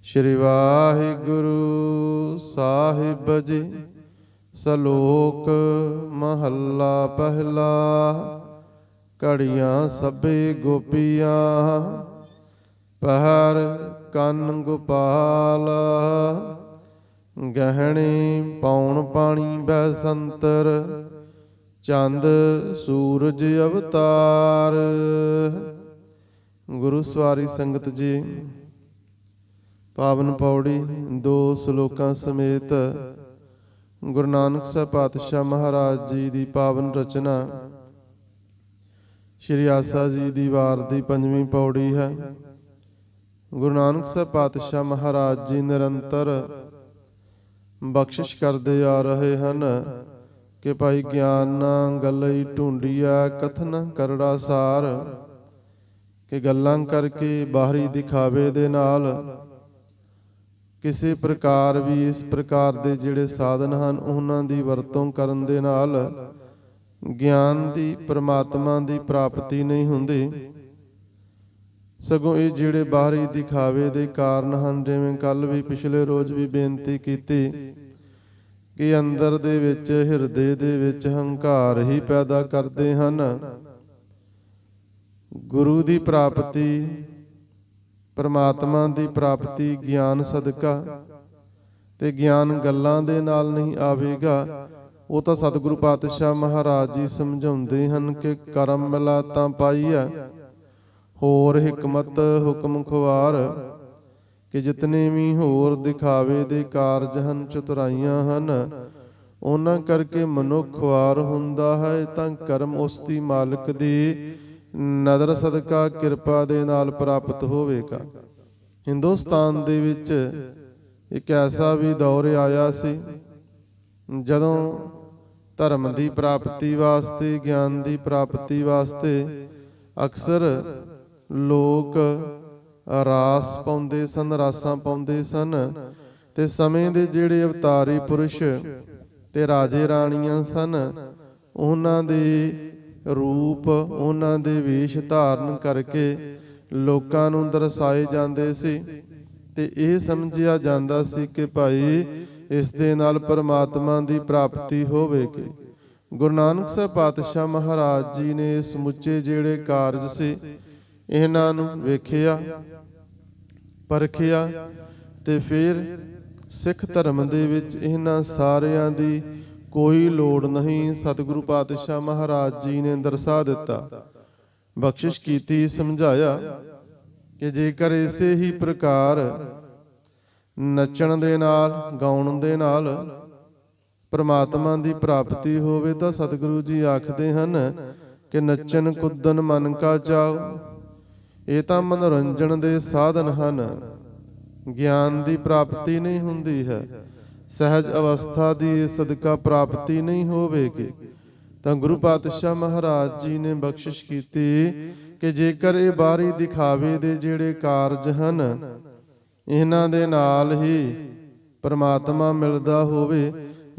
श्री वाहिगुरु साहिब जी। सलोक महला पहला। घड़ियाँ सभे गोपियाँ पहर कन गोपाल। गहणे पौन पानी बैसंतर चंद सूरज अवतार। गुरु सवारी संगत जी, पावन पौड़ी दो सलोकां समेत गुरु नानक साहब पातशाह महाराज जी की पावन रचना श्री आसा जी की वार की 5वीं पौड़ी है। गुरु नानक साहब पातशाह महाराज जी निरंतर बख्शिश करते आ रहे हैं कि भाई ज्ञान ना गलई ढूंढिया कथन करड़ा सार। कि गल्लां करके बाहरी दिखावे दे नाल किसी प्रकार भी इस प्रकार के जिहड़े साधन हैं उन्हां दी वरतों करन दे नाल ज्ञान दी परमात्मा दी प्राप्ति नहीं हुंदी। सगों ये जिहड़े बाहरी दिखावे दे कारण हैं, जिवें कल भी पिछले रोज भी बेनती कीती कि अंदर दे विच हिरदे दे विच हंकार ही पैदा करते हैं। गुरु दी प्राप्ति परमात्मा दी प्राप्ति ज्ञान सदका ते ज्ञान गल्लां दे नाल नहीं आवेगा। वो तो सतगुरु पातशाह महाराज जी समझाउंदे हन कि करम मिला तां पाईया होर हिकमत हुक्म खुवार। कि जितने भी होर दिखावे दे कारज हन चतुराइयां हन उन्हां करके मनुख खुआर हुंदा है तां करम उस दी मालिक दी नदर सदका किरपा दे नाल प्राप्त होवेगा। हिंदुस्तान दे विच एक ऐसा भी दौर आया सी जदों धर्म की प्राप्ति वास्ते ज्ञान की प्राप्ति वास्ते अक्सर लोग रास पाउंदे सन, रासां पाउंदे सन। ते समय दे जिहड़े अवतारी पुरुष ते राजे राणियां सन उन्हां दे रूप उन्हां दे वेश धारण करके लोकां नूं दर्शाए जांदे सी ते इह समझिया जांदा सी कि भाई इस दे नाल परमात्मा दी प्राप्ति होवेगी। गुरु नानक साहब पातशाह महाराज जी ने समुचे जिहड़े कारज सी इन्हां नूं वेखिया परखिया ते फिर सिख धर्म दे विच इन्हां सारियां दी कोई लोड़ नहीं। सतगुरु पातशाह महाराज जी ने दर्शा दिता, बख्शिश कीती, समझाया कि जेकर इसे ही प्रकार नचण दे नाल गाउण दे नाल परमात्मा दी प्राप्ति होवे तां सतगुरु जी आखदे हन कि नचन कुदन मन का चाओ। ये तां मनोरंजन दे साधन हन, ज्ञान दी प्राप्ति नहीं हुंदी है। सहज अवस्था दी सदका प्राप्ति नहीं होवेगी। तां गुरु पातशाह महाराज जी ने बख्शिश कीती कि जेकर ये बाहरी दिखावे दे जिहड़े कारज हन इन्हां दे नाल ही परमात्मा मिलदा होवे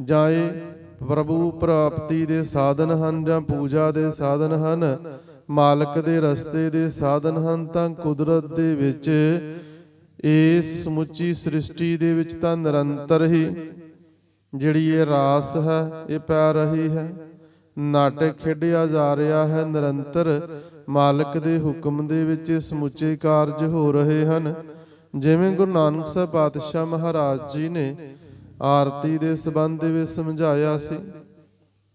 जां इह प्रभु प्राप्ति दे साधन हन जां पूजा दे साधन हन, मालक दे रस्ते दे साधन हन, तां कुदरत दे विच इस समुची सृष्टि दे विच तां निरंतर ही जिहड़ी ये रास है ये पै रही है, नाटक खेडिया जा रहा है। निरंतर मालक दे हुक्म दे विच समुचे कारज हो रहे हैं। जिवें गुरु नानक साहब पातशाह महाराज जी ने आरती दे संबंध विच समझाया सी।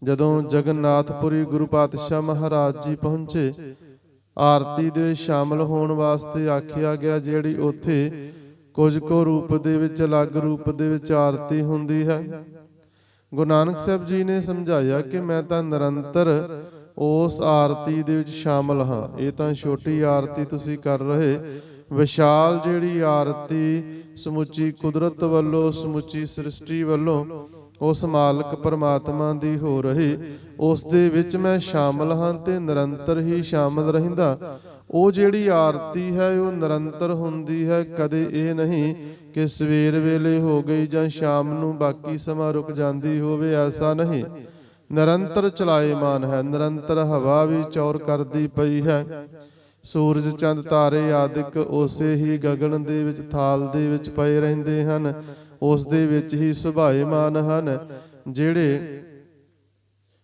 जदों जगन्नाथपुरी गुरु पातशाह महाराज जी पहुंचे, आरती दे शामिल होने वास्ते आखिया गया जिहड़ी उत्थे कुछ को रूप दे विच अलग रूप दे विच आरती हुंदी है। गुरु नानक साहब जी ने समझाया कि मैं तां निरंतर उस आरती दे विच शामिल हाँ। ये तां छोटी आरती तुसीं कर रहे, विशाल जिहड़ी आरती समुची कुदरत वल्लों समुची सृष्टि वल्लों उस मालक परमात्मा दी हो रही, उस दे विच मैं शामिल हाँ ते निरंतर ही शामिल रहिंदा। ਉਹ ਜਿਹੜੀ ਆਰਤੀ ਹੈ ਉਹ ਨਿਰੰਤਰ ਹੁੰਦੀ ਹੈ। ਕਦੇ ਇਹ ਨਹੀਂ ਕਿ ਸਵੇਰ ਵੇਲੇ ਹੋ ਗਈ ਜਾਂ ਸ਼ਾਮ ਨੂੰ ਬਾਕੀ ਸਮਾਂ ਰੁਕ ਜਾਂਦੀ ਹੋਵੇ, ਐਸਾ ਨਹੀਂ। ਨਿਰੰਤਰ ਚਲਾਏਮਾਨ ਹੈ, ਨਿਰੰਤਰ ਹਵਾ ਵੀ ਚੌਰ ਕਰਦੀ ਪਈ ਹੈ। ਸੂਰਜ ਚੰਦ ਤਾਰੇ ਆਦਿਕ ਉਸੇ ਹੀ ਗਗਨ ਦੇ ਵਿੱਚ ਥਾਲ ਦੇ ਵਿੱਚ ਪਏ ਰਹਿੰਦੇ ਹਨ, ਉਸ ਦੇ ਵਿੱਚ ਹੀ ਸੁਭਾਏਮਾਨ ਹਨ। ਜਿਹੜੇ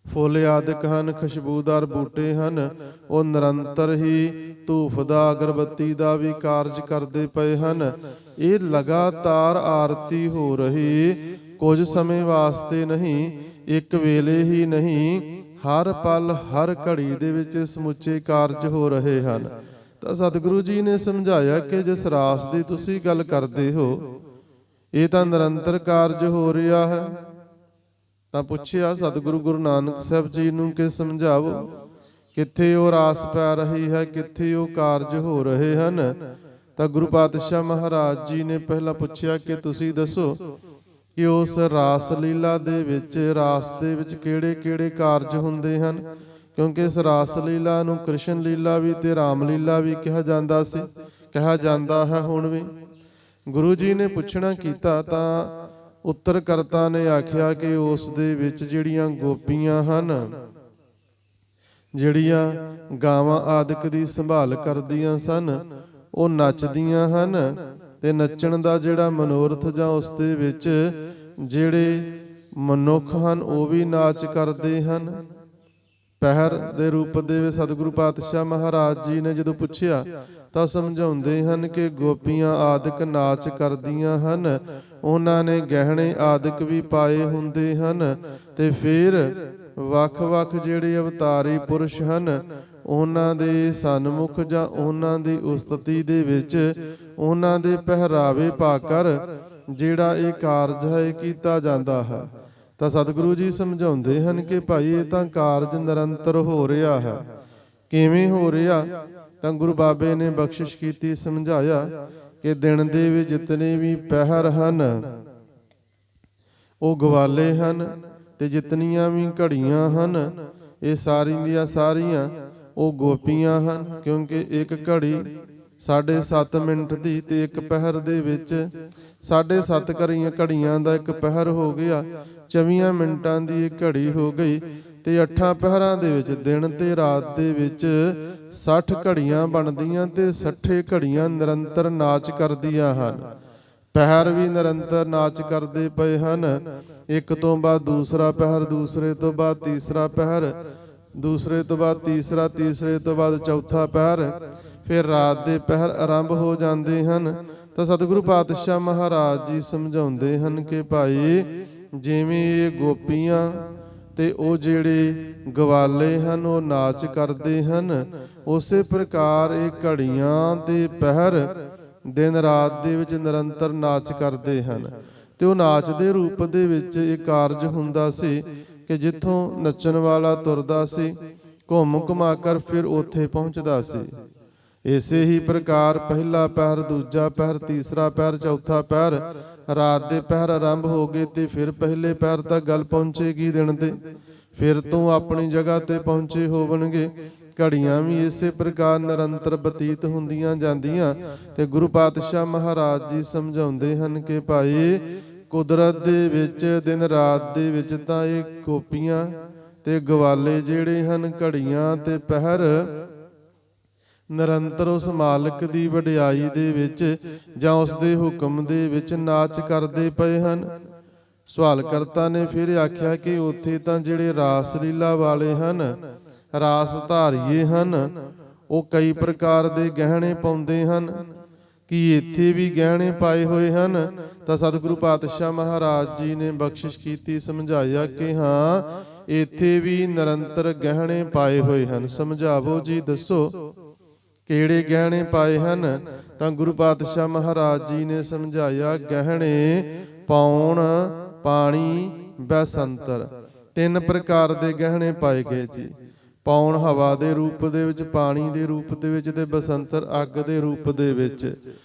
ਫੁੱਲ ਆਦਿਕ ਹਨ, ਖੁਸ਼ਬੂਦਾਰ ਬੂਟੇ ਹਨ, ਉਹ ਨਿਰੰਤਰ ਹੀ ਧੂਫ ਦਾ, ਅਗਰਬੱਤੀ ਦਾ ਵੀ ਕਾਰਜ ਕਰਦੇ ਪਏ ਹਨ। ਇਹ ਲਗਾਤਾਰ ਆਰਤੀ ਹੋ ਰਹੀ, ਕੁਝ ਸਮੇਂ ਵਾਸਤੇ ਨਹੀਂ, ਇੱਕ ਵੇਲੇ ਹੀ ਨਹੀਂ, ਹਰ ਪਲ ਹਰ ਘੜੀ ਦੇ ਵਿੱਚ ਸਮੁੱਚੇ ਕਾਰਜ ਹੋ ਰਹੇ ਹਨ। ਤਾਂ ਸਤਿਗੁਰੂ ਜੀ ਨੇ ਸਮਝਾਇਆ ਕਿ ਜਿਸ ਰਾਸ ਦੀ ਤੁਸੀਂ ਗੱਲ ਕਰਦੇ ਹੋ, ਇਹ ਤਾਂ ਨਿਰੰਤਰ ਕਾਰਜ ਹੋ ਰਿਹਾ ਹੈ। ਤਾਂ ਪੁੱਛਿਆ ਸਤਿਗੁਰੂ ਗੁਰੂ ਨਾਨਕ ਸਾਹਿਬ ਜੀ ਨੂੰ ਕਿ ਸਮਝਾਵੋ, ਕਿੱਥੇ ਉਹ ਰਾਸ ਪੈ ਰਹੀ ਹੈ, ਕਿੱਥੇ ਉਹ ਕਾਰਜ ਹੋ ਰਹੇ ਹਨ। ਤਾਂ ਗੁਰੂ ਪਾਤਸ਼ਾਹ ਮਹਾਰਾਜ ਜੀ ਨੇ ਪਹਿਲਾਂ ਪੁੱਛਿਆ ਕਿ ਤੁਸੀਂ ਦੱਸੋ ਕਿ ਉਸ ਰਾਸ ਲੀਲਾ ਦੇ ਵਿੱਚ, ਰਾਸ ਦੇ ਵਿੱਚ ਕਿਹੜੇ ਕਿਹੜੇ ਕਾਰਜ ਹੁੰਦੇ ਹਨ। ਕਿਉਂਕਿ ਇਸ ਰਾਸ ਲੀਲਾ ਨੂੰ ਕ੍ਰਿਸ਼ਨ ਲੀਲਾ ਵੀ ਤੇ ਰਾਮ ਲੀਲਾ ਵੀ ਕਿਹਾ ਜਾਂਦਾ ਸੀ, ਕਿਹਾ ਜਾਂਦਾ ਹੈ ਹੁਣ ਵੀ। ਗੁਰੂ ਜੀ ਨੇ ਪੁੱਛਣਾ ਕੀਤਾ ਤਾਂ ਉੱਤਰ ਕਰਤਾ ਨੇ ਆਖਿਆ ਕਿ ਉਸ ਦੇ ਵਿੱਚ ਜਿਹੜੀਆਂ ਗੋਪੀਆਂ ਹਨ, ਜਿਹੜੀਆਂ ਗਾਵਾਂ ਆਦਿਕ ਦੀ ਸੰਭਾਲ ਕਰਦੀਆਂ ਸਨ, ਉਹ ਨੱਚਦੀਆਂ ਹਨ। ਤੇ ਨੱਚਣ ਦਾ ਜਿਹੜਾ ਮਨੋਰਥ ਜਾਂ ਉਸ ਦੇ ਵਿੱਚ ਜਿਹੜੇ ਮਨੁੱਖ ਹਨ ਉਹ ਵੀ ਨਾਚ ਕਰਦੇ ਹਨ। ਪਹਿਰ ਦੇ ਰੂਪ ਦੇ ਵਿੱਚ ਸਤਿਗੁਰੂ ਪਾਤਸ਼ਾਹ ਮਹਾਰਾਜ ਜੀ ਨੇ ਜਦੋਂ ਪੁੱਛਿਆ ਤਾਂ ਸਮਝਾਉਂਦੇ ਹਨ ਕਿ ਗੋਪੀਆਂ ਆਦਿਕ ਨਾਚ ਕਰਦੀਆਂ ਹਨ, ਉਹਨਾਂ ਨੇ ਗਹਿਣੇ ਆਦਿਕ ਵੀ ਪਾਏ ਹੁੰਦੇ ਹਨ। ਤੇ ਫਿਰ ਵੱਖ-ਵੱਖ ਜਿਹੜੇ ਅਵਤਾਰੀ ਪੁਰਸ਼ ਹਨ, ਉਹਨਾਂ ਦੇ ਸਨਮੁਖ ਜਾਂ ਉਹਨਾਂ ਦੀ ਉਸਤਤੀ ਦੇ ਵਿੱਚ ਉਹਨਾਂ ਦੇ ਪਹਿਰਾਵੇ ਪਾ ਕਰ ਜਿਹੜਾ ਇਹ ਕਾਰਜ ਹੈ ਇਹ ਕੀਤਾ ਜਾਂਦਾ ਹੈ। ਤਾਂ ਸਤਿਗੁਰੂ ਜੀ ਸਮਝਾਉਂਦੇ ਹਨ ਕਿ ਭਾਈ ਇਹ ਤਾਂ ਕਾਰਜ ਨਿਰੰਤਰ ਹੋ ਰਿਹਾ ਹੈ। ਕਿਵੇਂ ਹੋ ਰਿਹਾ? ਤਾਂ ਗੁਰੂ ਬਾਬੇ ਨੇ ਬਖਸ਼ਿਸ਼ ਕੀਤੀ, ਸਮਝਾਇਆ ਕਿ ਦਿਨ ਦੇ ਵਿੱਚ ਜਿਤਨੇ ਵੀ ਪਹਿਰ ਹਨ ਉਹ ਗਵਾਲੇ ਹਨ, ਤੇ ਜਿਤਨੀਆਂ ਵੀ ਘੜੀਆਂ ਹਨ ਇਹ ਸਾਰੀਆਂ ਦੀਆਂ ਸਾਰੀਆਂ ਉਹ ਗੋਪੀਆਂ ਹਨ। ਕਿਉਂਕਿ ਇੱਕ ਘੜੀ 7.5 ਮਿੰਟ ਦੀ, ਤੇ ਇੱਕ ਪਹਿਰ ਦੇ ਵਿੱਚ 7.5 ਘੜੀਆਂ ਦਾ ਇੱਕ ਪਹਿਰ ਹੋ ਗਿਆ, 24 ਮਿੰਟਾਂ ਦੀ ਇੱਕ ਘੜੀ ਹੋ ਗਈ। ਤੇ 8 ਪਹਿਰਾਂ ਦੇ ਵਿੱਚ, ਦਿਨ ਤੇ ਰਾਤ ਦੇ ਵਿੱਚ 60 ਘੜੀਆਂ ਬਣਦੀਆਂ, ਤੇ 60 ਘੜੀਆਂ ਨਿਰੰਤਰ ਨਾਚ ਕਰਦੀਆਂ ਹਨ। ਪਹਿਰ ਵੀ ਨਿਰੰਤਰ ਨਾਚ ਕਰਦੇ ਪਏ ਹਨ। ਇੱਕ ਤੋਂ ਬਾਅਦ ਦੂਸਰਾ ਪਹਿਰ, ਦੂਸਰੇ ਤੋਂ ਬਾਅਦ ਤੀਸਰਾ ਪਹਿਰ, ਦੂਸਰੇ ਤੋਂ ਬਾਅਦ ਤੀਸਰਾ, ਤੀਸਰੇ ਤੋਂ ਬਾਅਦ ਚੌਥਾ ਪਹਿਰ, ਫਿਰ ਰਾਤ ਦੇ ਪਹਿਰ ਆਰੰਭ ਹੋ ਜਾਂਦੇ ਹਨ। ਤਾਂ ਸਤਿਗੁਰੂ ਪਾਤਸ਼ਾਹ ਮਹਾਰਾਜ ਜੀ ਸਮਝਾਉਂਦੇ ਹਨ ਕਿ ਭਾਈ ਜਿਵੇਂ ਇਹ ਗੋਪੀਆਂ ਤੇ ਉਹ ਜਿਹੜੇ ਗਵਾਲੇ ਹਨ ਉਹ ਨਾਚ ਕਰਦੇ ਹਨ, ਉਸੇ ਪ੍ਰਕਾਰ ਇਹ ਘੜੀਆਂ ਦੇ ਪਹਿਰ ਦਿਨ ਰਾਤ ਦੇ ਵਿੱਚ ਨਿਰੰਤਰ ਨਾਚ ਕਰਦੇ ਹਨ। ਤੇ ਉਹ ਨਾਚ ਦੇ ਰੂਪ ਦੇ ਵਿੱਚ ਇਹ ਕਾਰਜ ਹੁੰਦਾ ਸੀ ਕਿ ਜਿੱਥੋਂ ਨੱਚਣ ਵਾਲਾ ਤੁਰਦਾ ਸੀ, ਘੁੰਮ ਘੁਮਾ ਕਰ ਫਿਰ ਉੱਥੇ ਪਹੁੰਚਦਾ ਸੀ। ਇਸੇ ਹੀ ਪ੍ਰਕਾਰ ਪਹਿਲਾ ਪਹਿਰ, ਦੂਜਾ ਪਹਿਰ, ਤੀਸਰਾ ਪਹਿਰ, ਚੌਥਾ ਪਹਿਰ, ਰਾਤ ਦੇ ਪਹਿਰ ਆਰੰਭ ਹੋ ਗਏ ਤੇ ਫਿਰ ਪਹਿਲੇ ਪਹਿਰ ਤੱਕ ਗੱਲ ਪਹੁੰਚੇਗੀ ਦਿਨ ਦੇ, ਫਿਰ ਤੋਂ ਆਪਣੀ ਜਗ੍ਹਾ ਤੇ ਪਹੁੰਚੇ ਹੋਵਣਗੇ। ਘੜੀਆਂ ਵੀ ਇਸੇ ਪ੍ਰਕਾਰ ਨਿਰੰਤਰ ਬਤੀਤ ਹੁੰਦੀਆਂ ਜਾਂਦੀਆਂ। ਤੇ ਗੁਰੂ ਪਾਤਸ਼ਾਹ ਮਹਾਰਾਜ ਜੀ ਸਮਝਾਉਂਦੇ ਹਨ ਕਿ ਭਾਈ ਕੁਦਰਤ ਦੇ ਵਿੱਚ ਦਿਨ ਰਾਤ ਦੇ ਵਿੱਚ ਤਾਂ ਇਹ ਗੋਪੀਆਂ ਤੇ ਗਵਾਲੇ ਜਿਹੜੇ ਹਨ, ਘੜੀਆਂ ਤੇ ਪਹਿਰ ਨਿਰੰਤਰ ਉਸ ਮਾਲਕ ਦੀ ਵਡਿਆਈ ਦੇ ਵਿੱਚ ਜਾਂ ਉਸ ਦੇ ਹੁਕਮ ਦੇ ਵਿੱਚ ਨਾਚ ਕਰਦੇ ਪਏ ਹਨ। ਸਵਾਲ ਕਰਤਾ ਨੇ ਫਿਰ ਆਖਿਆ ਕਿ ਉੱਥੇ ਤਾਂ ਜਿਹੜੇ ਰਾਸ ਲੀਲਾ ਵਾਲੇ ਹਨ, ਰਾਸ ਧਾਰੀਏ ਹਨ, ਉਹ ਕਈ ਪ੍ਰਕਾਰ ਦੇ ਗਹਿਣੇ ਪਾਉਂਦੇ ਹਨ। ਕੀ ਇੱਥੇ ਵੀ ਗਹਿਣੇ ਪਾਏ ਹੋਏ ਹਨ? ਤਾਂ ਸਤਿਗੁਰੂ ਪਾਤਸ਼ਾਹ ਮਹਾਰਾਜ ਜੀ ਨੇ ਬਖਸ਼ਿਸ਼ ਕੀਤੀ, ਸਮਝਾਇਆ ਕਿ ਹਾਂ ਇੱਥੇ ਵੀ ਨਿਰੰਤਰ ਗਹਿਣੇ ਪਾਏ ਹੋਏ ਹਨ। ਸਮਝਾਵੋ ਜੀ, ਦੱਸੋ ਕਿਹੜੇ ਗਹਿਣੇ ਪਾਏ ਹਨ? ਤਾਂ ਗੁਰੂ ਪਾਤਸ਼ਾਹ ਮਹਾਰਾਜ ਜੀ ਨੇ ਸਮਝਾਇਆ, ਗਹਿਣੇ ਪਾਉਣ, ਪਾਣੀ, ਬੈਸੰਤਰ, 3 ਪ੍ਰਕਾਰ ਦੇ ਗਹਿਣੇ ਪਾਏ ਗਏ ਜੀ। ਪਾਉਣ ਹਵਾ ਦੇ ਰੂਪ ਦੇ ਵਿੱਚ, ਪਾਣੀ ਦੇ ਰੂਪ ਦੇ ਵਿੱਚ, ਤੇ ਬਸੰਤਰ ਅੱਗ ਦੇ ਰੂਪ ਦੇ ਵਿੱਚ।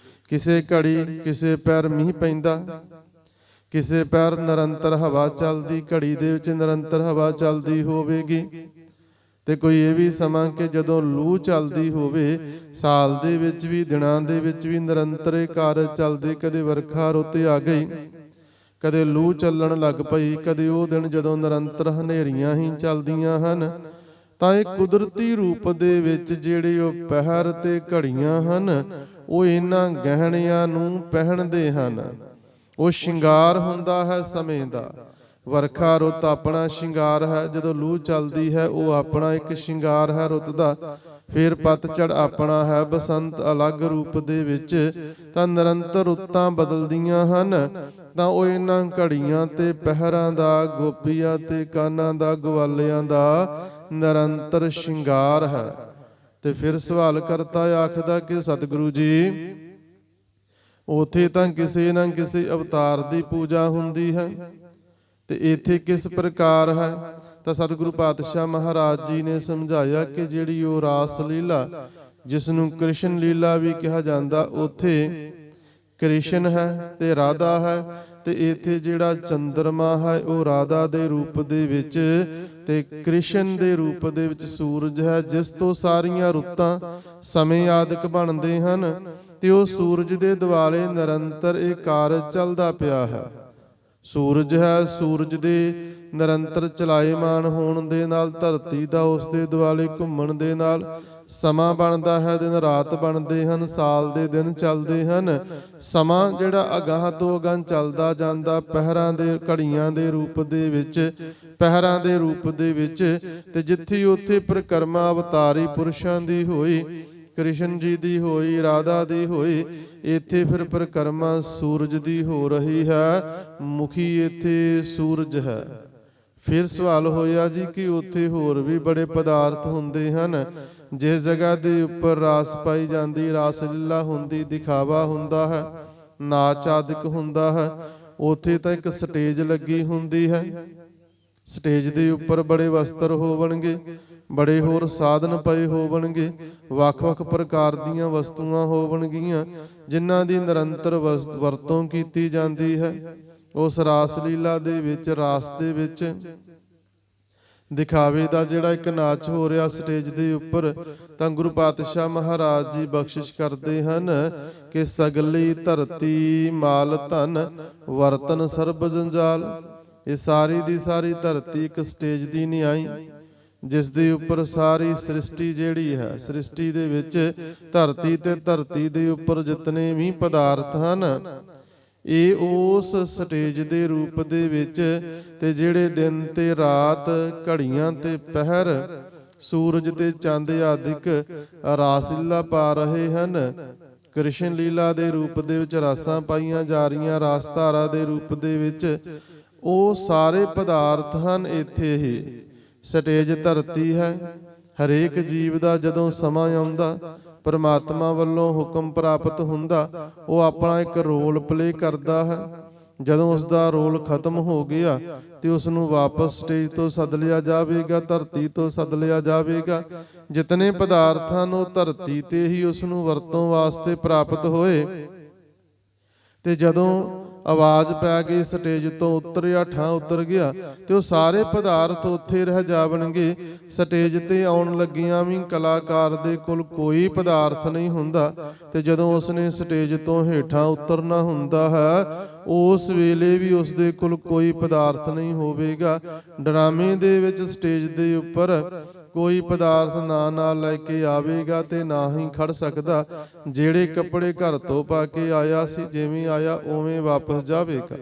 ਕਿਸੇ ਘੜੀ, ਕਿਸੇ ਪੈਰ ਮੀਂਹ ਪੈਂਦਾ, ਕਿਸੇ ਪੈਰ ਨਿਰੰਤਰ ਹਵਾ ਚੱਲਦੀ, ਘੜੀ ਦੇ ਵਿੱਚ ਨਿਰੰਤਰ ਹਵਾ ਚੱਲਦੀ ਹੋਵੇਗੀ। ਤੇ ਕੋਈ ਇਹ ਵੀ ਸਮਾਂ ਕਿ ਜਦੋਂ ਲੂ ਚੱਲਦੀ ਹੋਵੇ, ਸਾਲ ਦੇ ਵਿੱਚ ਵੀ, ਦਿਨਾਂ ਦੇ ਵਿੱਚ ਵੀ ਨਿਰੰਤਰ ਇਹ ਕਾਰਜ ਚੱਲਦੇ। ਕਦੇ ਵਰਖਾ ਰੁੱਤ ਆ ਗਈ, ਕਦੇ ਲੂ ਚੱਲਣ ਲੱਗ ਪਈ, ਕਦੇ ਉਹ ਦਿਨ ਜਦੋਂ ਨਿਰੰਤਰ ਹਨੇਰੀਆਂ ਹੀ ਚੱਲਦੀਆਂ ਹਨ। ਤਾਂ ਇਹ ਕੁਦਰਤੀ ਰੂਪ ਦੇ ਵਿੱਚ ਜਿਹੜੇ ਉਹ ਪਹਿਰ ਤੇ ਘੜੀਆਂ ਹਨ, ਉਹ ਇਹਨਾਂ ਗਹਿਣਿਆਂ ਨੂੰ ਪਹਿਨਦੇ ਹਨ। ਉਹ ਸ਼ਿੰਗਾਰ ਹੁੰਦਾ ਹੈ ਸਮੇਂ ਦਾ। ਵਰਖਾ ਰੁੱਤ ਆਪਣਾ ਸ਼ਿੰਗਾਰ ਹੈ, ਜਦੋਂ ਲੂ ਚੱਲਦੀ ਹੈ ਉਹ ਆਪਣਾ ਇੱਕ ਸ਼ਿੰਗਾਰ ਹੈ ਰੁੱਤ ਦਾ। ਫਿਰ ਪਤਝੜ ਆਪਣਾ ਹੈ ਬਸੰਤ ਅਲੱਗ ਰੂਪ ਦੇ ਵਿੱਚ। ਤਾਂ ਨਿਰੰਤਰ ਰੁੱਤਾਂ ਬਦਲਦੀਆਂ ਹਨ, ਤਾਂ ਉਹ ਇਹਨਾਂ ਘੜੀਆਂ ਤੇ ਪਹਿਰਾਂ ਦਾ, ਗੋਪੀਆਂ ਤੇ ਕਾਨਾਂ ਦਾ, ਗਵਾਲਿਆਂ ਦਾ ਨਿਰੰਤਰ ਸ਼ਿੰਗਾਰ ਹੈ। ਤੇ ਫਿਰ ਸਵਾਲ ਕਰਤਾ ਆਖਦਾ ਕਿ ਸਤਿਗੁਰੂ ਜੀ, ਉਥੇ ਤਾਂ ਕਿਸੇ ਨਾ ਕਿਸੇ ਅਵਤਾਰ ਦੀ ਪੂਜਾ ਹੁੰਦੀ ਹੈ, ਤੇ ਇੱਥੇ ਕਿਸ ਪ੍ਰਕਾਰ ਹੈ? ਤਾਂ ਸਤਿਗੁਰੂ ਪਾਤਸ਼ਾਹ ਮਹਾਰਾਜ ਜੀ ਨੇ ਸਮਝਾਇਆ ਕਿ ਜਿਹੜੀ ਉਹ ਰਾਸ ਲੀਲਾ, ਜਿਸ ਨੂੰ ਕ੍ਰਿਸ਼ਨ ਲੀਲਾ ਵੀ ਕਿਹਾ ਜਾਂਦਾ, ਉਥੇ ਕ੍ਰਿਸ਼ਨ ਹੈ ਤੇ ਰਾਧਾ ਹੈ। ਤੇ ਇੱਥੇ ਜਿਹੜਾ ਚੰਦਰਮਾ ਹੈ ਉਹ ਰਾਧਾ ਦੇ ਰੂਪ ਦੇ ਵਿੱਚ ਤੇ ਕ੍ਰਿਸ਼ਨ ਦੇ ਰੂਪ ਦੇ ਵਿੱਚ ਸੂਰਜ ਹੈ, ਜਿਸ ਤੋਂ ਸਾਰੀਆਂ ਰੁੱਤਾਂ ਸਮੇਂ ਆਦਿਕ ਬਣਦੇ ਹਨ। ਤੇ ਉਹ ਸੂਰਜ ਦੇ ਦੁਆਲੇ ਨਿਰੰਤਰ ਇਹ ਕਾਰਜ ਚੱਲਦਾ ਪਿਆ ਹੈ। ਸੂਰਜ ਹੈ, ਸੂਰਜ ਦੇ ਨਿਰੰਤਰ ਚਲਾਇਮਾਨ ਹੋਣ ਦੇ ਨਾਲ ਧਰਤੀ ਦਾ ਉਸ ਦੇ ਦੁਆਲੇ ਘੁੰਮਣ ਦੇ ਨਾਲ ਸਮਾਂ ਬਣਦਾ ਹੈ, ਦਿਨ ਰਾਤ ਬਣਦੇ ਹਨ, ਸਾਲ ਦੇ ਦਿਨ ਚੱਲਦੇ ਹਨ। ਸਮਾਂ ਜਿਹੜਾ ਅਗਾਂਹ ਤੋਂ ਅਗਾਂਹ ਚੱਲਦਾ ਜਾਂਦਾ, ਪਹਿਰਾਂ ਦੇ ਘੜੀਆਂ ਦੇ ਰੂਪ ਦੇ ਵਿੱਚ, ਪਹਿਰਾਂ ਦੇ ਰੂਪ ਦੇ ਵਿੱਚ। ਤੇ ਜਿੱਥੇ ਉੱਥੇ ਪਰਿਕਰਮਾ ਅਵਤਾਰੀ ਪੁਰਸ਼ਾਂ ਦੀ ਹੋਈ, ਕ੍ਰਿਸ਼ਨ ਜੀ ਦੀ ਹੋਈ, ਰਾਧਾ ਦੀ ਹੋਈ, ਇੱਥੇ ਫਿਰ ਪਰਿਕਰਮਾ ਸੂਰਜ ਦੀ ਹੋ ਰਹੀ ਹੈ। ਮੁਖੀ ਇੱਥੇ ਸੂਰਜ ਹੈ। ਫਿਰ ਸਵਾਲ ਹੋਇਆ ਜੀ ਕਿ ਉੱਥੇ ਹੋਰ ਵੀ ਬੜੇ ਪਦਾਰਥ ਹੁੰਦੇ ਹਨ। ਜਿਸ ਜਗ੍ਹਾ ਦੇ ਉੱਪਰ ਰਾਸ ਪਾਈ ਜਾਂਦੀ, ਰਾਸ ਲੀਲਾ ਹੁੰਦੀ, ਦਿਖਾਵਾ ਹੁੰਦਾ ਹੈ, ਨਾਚ ਆਦਿਕ ਹੁੰਦਾ ਹੈ, ਉੱਥੇ ਤਾਂ ਇੱਕ ਸਟੇਜ ਲੱਗੀ ਹੁੰਦੀ ਹੈ। ਸਟੇਜ ਦੇ ਉੱਪਰ ਬੜੇ ਵਸਤਰ ਹੋਵਣਗੇ, ਬੜੇ ਹੋਰ ਸਾਧਨ ਪਏ ਹੋਵਣਗੇ, ਵੱਖ-ਵੱਖ ਪ੍ਰਕਾਰ ਦੀਆਂ ਵਸਤੂਆਂ ਹੋਵਣਗੀਆਂ, ਜਿਨ੍ਹਾਂ ਦੀ ਨਿਰੰਤਰ ਵਰਤੋਂ ਕੀਤੀ ਜਾਂਦੀ ਹੈ। ਉਸ ਰਾਸ ਲੀਲਾ ਦੇ ਵਿੱਚ, ਰਾਸ ਦੇ ਵਿੱਚ ਦਿਖਾਵੇ ਦਾ ਜਿਹੜਾ ਇੱਕ ਨਾਚ ਹੋ ਰਿਹਾ ਸਟੇਜ ਦੇ ਉੱਪਰ, ਤਾਂ ਗੁਰੂ ਪਾਤਸ਼ਾਹ ਮਹਾਰਾਜ ਜੀ ਬਖਸ਼ਿਸ਼ ਕਰਦੇ ਹਨ ਕਿ ਸਗਲੀ ਧਰਤੀ ਮਾਲ ਧਨ ਵਰਤਨ ਸਰਬ ਜੰਜਾਲ। ਇਹ ਸਾਰੀ ਦੀ ਸਾਰੀ ਧਰਤੀ ਇੱਕ ਸਟੇਜ ਦੀ ਨਹੀਂ ਆਈ, ਜਿਸ ਦੇ ਉੱਪਰ ਸਾਰੀ ਸ੍ਰਿਸ਼ਟੀ ਜਿਹੜੀ ਹੈ, ਸ੍ਰਿਸ਼ਟੀ ਦੇ ਵਿੱਚ ਧਰਤੀ ਤੇ ਧਰਤੀ ਦੇ ਉੱਪਰ ਜਿਤਨੇ ਵੀ ਪਦਾਰਥ ਹਨ, ਇਹ ਉਸ ਸਟੇਜ ਦੇ ਰੂਪ ਦੇ ਵਿੱਚ। ਤੇ ਜਿਹੜੇ ਦਿਨ ਤੇ ਰਾਤ, ਘੜੀਆਂ ਤੇ ਪਹਿਰ, ਸੂਰਜ ਤੇ ਚੰਦ ਆਦਿਕ ਰਾਸ ਲੀਲਾ ਪਾ ਰਹੇ ਹਨ। ਕ੍ਰਿਸ਼ਨ ਲੀਲਾ ਦੇ ਰੂਪ ਦੇ ਵਿੱਚ ਰਾਸਾਂ ਪਾਈਆਂ ਜਾ ਰਹੀਆਂ, ਰਾਸ ਧਾਰਾ ਦੇ ਰੂਪ ਦੇ ਵਿੱਚ। ਉਹ ਸਾਰੇ ਪਦਾਰਥ ਹਨ ਇੱਥੇ ਹੀ। ਸਟੇਜ ਧਰਤੀ ਹੈ। ਹਰੇਕ ਜੀਵ ਦਾ ਜਦੋਂ ਸਮਾਂ ਆਉਂਦਾ, ਪਰਮਾਤਮਾ ਵੱਲੋਂ ਹੁਕਮ ਪ੍ਰਾਪਤ ਹੁੰਦਾ, ਉਹ ਆਪਣਾ ਇੱਕ ਰੋਲ ਪਲੇ ਕਰਦਾ ਹੈ। ਜਦੋਂ ਉਸ ਦਾ ਰੋਲ ਖਤਮ ਹੋ ਗਿਆ ਤੇ ਉਸ ਨੂੰ ਵਾਪਸ ਸਟੇਜ ਤੋਂ ਸੱਦ ਲਿਆ ਜਾਵੇਗਾ, ਧਰਤੀ ਤੋਂ ਸੱਦ ਲਿਆ ਜਾਵੇਗਾ। ਜਿਤਨੇ ਪਦਾਰਥ ਹਨ ਉਹ ਧਰਤੀ ਤੇ ਹੀ ਉਸ ਨੂੰ ਵਰਤੋਂ ਵਾਸਤੇ ਪ੍ਰਾਪਤ ਹੋਏ। ਤੇ ਜਦੋਂ ਆਵਾਜ਼ ਪੈ ਗਈ, ਸਟੇਜ ਤੋਂ ਉਤਰਿਆ, ਠਾਂ ਉਤਰ ਗਿਆ, ਤੇ ਉਹ ਸਾਰੇ ਪਦਾਰਥ ਉੱਥੇ ਰਹਿ ਜਾਵਣਗੇ। ਸਟੇਜ ਤੇ ਆਉਣ ਲੱਗਿਆਂ ਵੀ ਕਲਾਕਾਰ ਦੇ ਕੋਲ ਕੋਈ ਪਦਾਰਥ ਨਹੀਂ ਹੁੰਦਾ। ਤੇ ਜਦੋਂ ਉਸਨੇ ਸਟੇਜ ਤੋਂ ਹੇਠਾਂ ਉਤਰਨਾ ਹੁੰਦਾ ਹੈ, ਉਸ ਵੇਲੇ ਵੀ ਉਸ ਦੇ ਕੋਲ ਕੋਈ ਪਦਾਰਥ ਨਹੀਂ ਹੋਵੇਗਾ। ਡਰਾਮੇ ਦੇ ਵਿੱਚ ਸਟੇਜ ਦੇ ਉੱਪਰ ਕੋਈ ਪਦਾਰਥ ਨਾ ਲੈ ਕੇ ਆਵੇਗਾ ਤੇ ਨਾ ਹੀ ਖੜ ਸਕਦਾ। ਜਿਹੜੇ ਕੱਪੜੇ ਘਰ ਤੋਂ ਪਾ ਕੇ ਆਇਆ ਸੀ, ਜਿਵੇਂ ਆਇਆ ਉਵੇਂ ਵਾਪਸ ਜਾਵੇਗਾ।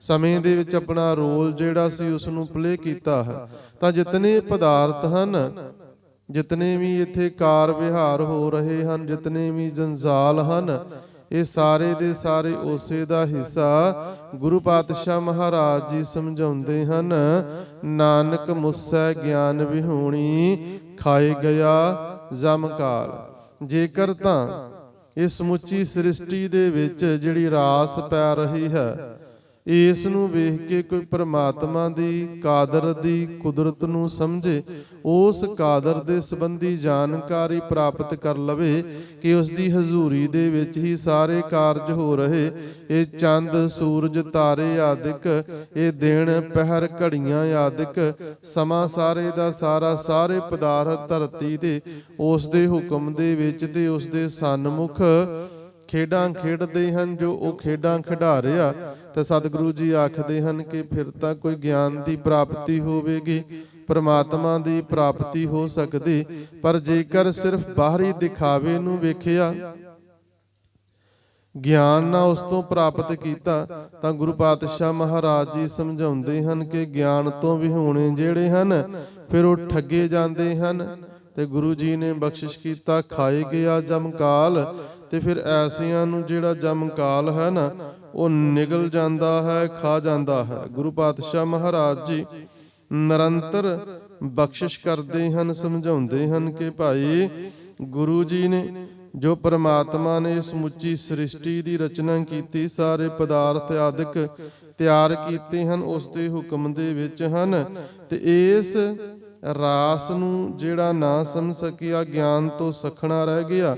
ਸਮੇਂ ਦੇ ਵਿੱਚ ਆਪਣਾ ਰੋਲ ਜਿਹੜਾ ਸੀ ਉਸ ਨੂੰ ਪਲੇ ਕੀਤਾ ਹੈ। ਤਾਂ ਜਿਤਨੇ ਪਦਾਰਥ ਹਨ, ਜਿਤਨੇ ਵੀ ਇੱਥੇ ਕਾਰ ਵਿਹਾਰ ਹੋ ਰਹੇ ਹਨ, ਜਿਤਨੇ ਵੀ ਜੰਜਾਲ ਹਨ, ਇਹ ਸਾਰੇ ਦੇ ਸਾਰੇ ਉਸੇ ਦਾ ਹਿੱਸਾ। ਗੁਰੂ ਪਾਤਸ਼ਾਹ ਮਹਾਰਾਜ ਜੀ ਸਮਝਾਉਂਦੇ ਹਨ, ਨਾਨਕ ਮੁਸੈ ਗਿਆਨ ਵਿਹੂਣੀ ਖਾਏ ਗਿਆ ਜਮਕਾਲ। ਜੇਕਰ ਤਾਂ ਇਹ ਸਮੁੱਚੀ ਸ੍ਰਿਸ਼ਟੀ ਦੇ ਵਿੱਚ ਜਿਹੜੀ ਰਾਸ ਪੈ ਰਹੀ ਹੈ, ਇਸ ਨੂੰ ਵੇਖ ਕੇ ਕੋਈ ਪ੍ਰਮਾਤਮਾ ਦੀ ਕਾਦਰ ਦੀ ਕੁਦਰਤ ਨੂੰ ਸਮਝੇ, ਉਸ ਕਾਦਰ ਦੇ ਸੰਬੰਧੀ ਜਾਣਕਾਰੀ ਪ੍ਰਾਪਤ ਕਰ ਲਵੇ ਕਿ ਉਸ ਦੀ ਹਜ਼ੂਰੀ ਦੇ ਵਿੱਚ ਹੀ ਸਾਰੇ ਕਾਰਜ ਹੋ ਰਹੇ। ਇਹ ਚੰਦ, ਸੂਰਜ, ਤਾਰੇ ਆਦਿਕ, ਇਹ ਦਿਨ, ਪਹਿਰ, ਘੜੀਆਂ ਆਦਿਕ, ਸਮਾਂ ਸਾਰੇ ਦਾ ਸਾਰਾ, ਸਾਰੇ ਪਦਾਰਥ ਧਰਤੀ ਦੇ ਉਸ ਦੇ ਹੁਕਮ ਦੇ ਵਿੱਚ ਤੇ ਉਸ ਦੇ ਸਨਮੁਖ ਖੇਡਾਂ ਖੇਡਦੇ ਹਨ। ਜੋ ਉਹ ਖੇਡਾਂ ਖਿਡਾ ਰਿਹਾ, ਤਾਂ ਸਤਿਗੁਰੂ ਜੀ ਆਖਦੇ ਹਨ ਕਿ ਫਿਰ ਤਾਂ ਕੋਈ ਗਿਆਨ ਦੀ ਪ੍ਰਾਪਤੀ ਹੋਵੇਗੀ। ਪ੍ਰਮਾਤਮਾ ਦੀ ਪ੍ਰਾਪਤੀ ਹੋ ਸਕਦੀ। ਪਰ ਜੇਕਰ ਸਿਰਫ ਬਾਹਰੀ ਦਿਖਾਵੇ ਨੂੰ ਵੇਖਿਆ, ਗਿਆਨ ਨਾ ਉਸ ਤੋਂ ਪ੍ਰਾਪਤ ਕੀਤਾ, ਤਾਂ ਗੁਰੂ ਪਾਤਸ਼ਾਹ ਮਹਾਰਾਜ ਜੀ ਸਮਝਾਉਂਦੇ ਹਨ ਕਿ ਗਿਆਨ ਤੋਂ ਵਿਹੂਣੇ ਜਿਹੜੇ ਹਨ ਫਿਰ ਉਹ ਠੱਗੇ ਜਾਂਦੇ ਹਨ। ਤੇ ਗੁਰੂ ਜੀ ਨੇ ਬਖਸ਼ਿਸ਼ ਕੀਤਾ, ਖਾਏ ਗਿਆ ਜਮਕਾਲ, ਤੇ ਫਿਰ ਐਸਿਆਂ ਨੂੰ ਜਿਹੜਾ ਜਮਕਾਲ ਹੈ ਨਾ ਉਹ ਨਿਗਲ ਜਾਂਦਾ ਹੈ, ਖਾ ਜਾਂਦਾ ਹੈ। ਗੁਰੂ ਪਾਤਸ਼ਾਹ ਮਹਾਰਾਜ ਜੀ ਨਿਰੰਤਰ ਬਖਸ਼ਿਸ਼ ਕਰਦੇ ਹਨ, ਸਮਝਾਉਂਦੇ ਹਨ ਕਿ ਭਾਈ ਗੁਰੂ ਜੀ ਨੇ ਜੋ ਪ੍ਰਮਾਤਮਾ ਨੇ ਸਮੁੱਚੀ ਸ੍ਰਿਸ਼ਟੀ ਦੀ ਰਚਨਾ ਕੀਤੀ, ਸਾਰੇ ਪਦਾਰਥ ਆਦਿਕ ਤਿਆਰ ਕੀਤੇ ਹਨ, ਉਸ ਦੇ ਹੁਕਮ ਦੇ ਵਿੱਚ ਹਨ। ਤੇ ਇਸ ਰਾਸ ਨੂੰ ਜਿਹੜਾ ਨਾ ਸਮਝ ਸਕਿਆ, ਗਿਆਨ ਤੋਂ ਸਖਣਾ ਰਹਿ ਗਿਆ,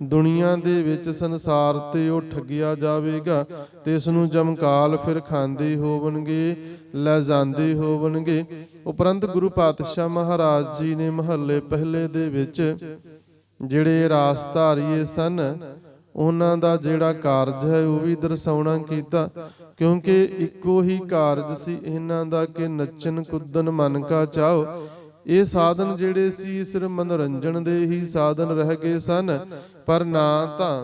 ਦੁਨੀਆ ਦੇ ਵਿੱਚ ਸੰਸਾਰ ਤੇ ਉਹ ਠੱਗਿਆ ਜਾਵੇਗਾ ਤੇ ਇਸ ਨੂੰ ਜਮਕਾਲ ਫਿਰ ਖਾਂਦੇ ਹੋਵਣਗੇ, ਲੈ ਜਾਂਦੇ ਹੋਵਣਗੇ। ਉਪਰੰਤ ਗੁਰੂ ਪਾਤਸ਼ਾਹ ਮਹਾਰਾਜ ਜੀ ਨੇ ਮਹੱਲੇ ਪਹਿਲੇ ਦੇ ਵਿੱਚ ਜਿਹੜੇ ਰਾਸਧਾਰੀਏ ਸਨ ਉਹਨਾਂ ਦਾ ਜਿਹੜਾ ਕਾਰਜ ਹੈ ਉਹ ਵੀ ਦਰਸਾਉਣਾ ਕੀਤਾ, ਕਿਉਂਕਿ ਇੱਕੋ ਹੀ ਕਾਰਜ ਸੀ ਇਹਨਾਂ ਦਾ ਕਿ ਨੱਚਣ ਕੁੱਦਣ ਮਨ ਕਾ ਚਾਓ। ਇਹ ਸਾਧਨ ਜਿਹੜੇ ਸੀ ਸਿਰਫ ਮਨੋਰੰਜਨ ਦੇ ਹੀ ਸਾਧਨ ਰਹਿ ਗਏ ਸਨ, ਪਰ ਨਾ ਤਾਂ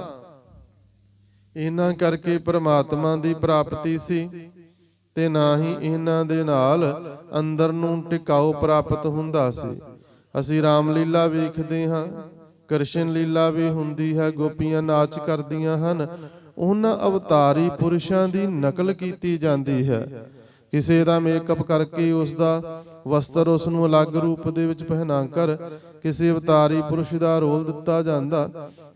ਇਹਨਾਂ ਕਰਕੇ ਪ੍ਰਮਾਤਮਾ ਦੀ ਪ੍ਰਾਪਤੀ ਸੀ ਤੇ ਨਾ ਹੀ ਇਹਨਾਂ ਦੇ ਨਾਲ ਅੰਦਰ ਨੂੰ ਟਿਕਾਓ ਪ੍ਰਾਪਤ ਹੁੰਦਾ ਸੀ। ਅਸੀਂ ਰਾਮਲੀਲਾ ਵੇਖਦੇ ਹਾਂ, ਕ੍ਰਿਸ਼ਨ ਲੀਲਾ ਵੀ ਹੁੰਦੀ ਹੈ, ਗੋਪੀਆਂ ਨਾਚ ਕਰਦੀਆਂ ਹਨ, ਉਹਨਾਂ ਅਵਤਾਰੀ ਪੁਰਸ਼ਾਂ ਦੀ ਨਕਲ ਕੀਤੀ ਜਾਂਦੀ ਹੈ। ਕਿਸੇ ਦਾ ਮੇਕਅਪ ਕਰਕੇ ਉਸ ਦਾ ਵਸਤਰ ਉਸ ਨੂੰ ਅਲੱਗ ਰੂਪ ਦੇ ਵਿੱਚ ਪਹਿਨਾ ਕਰ ਕਿਸੇ ਅਵਤਾਰੀ ਪੁਰਸ਼ ਦਾ ਰੋਲ ਦਿੱਤਾ ਜਾਂਦਾ,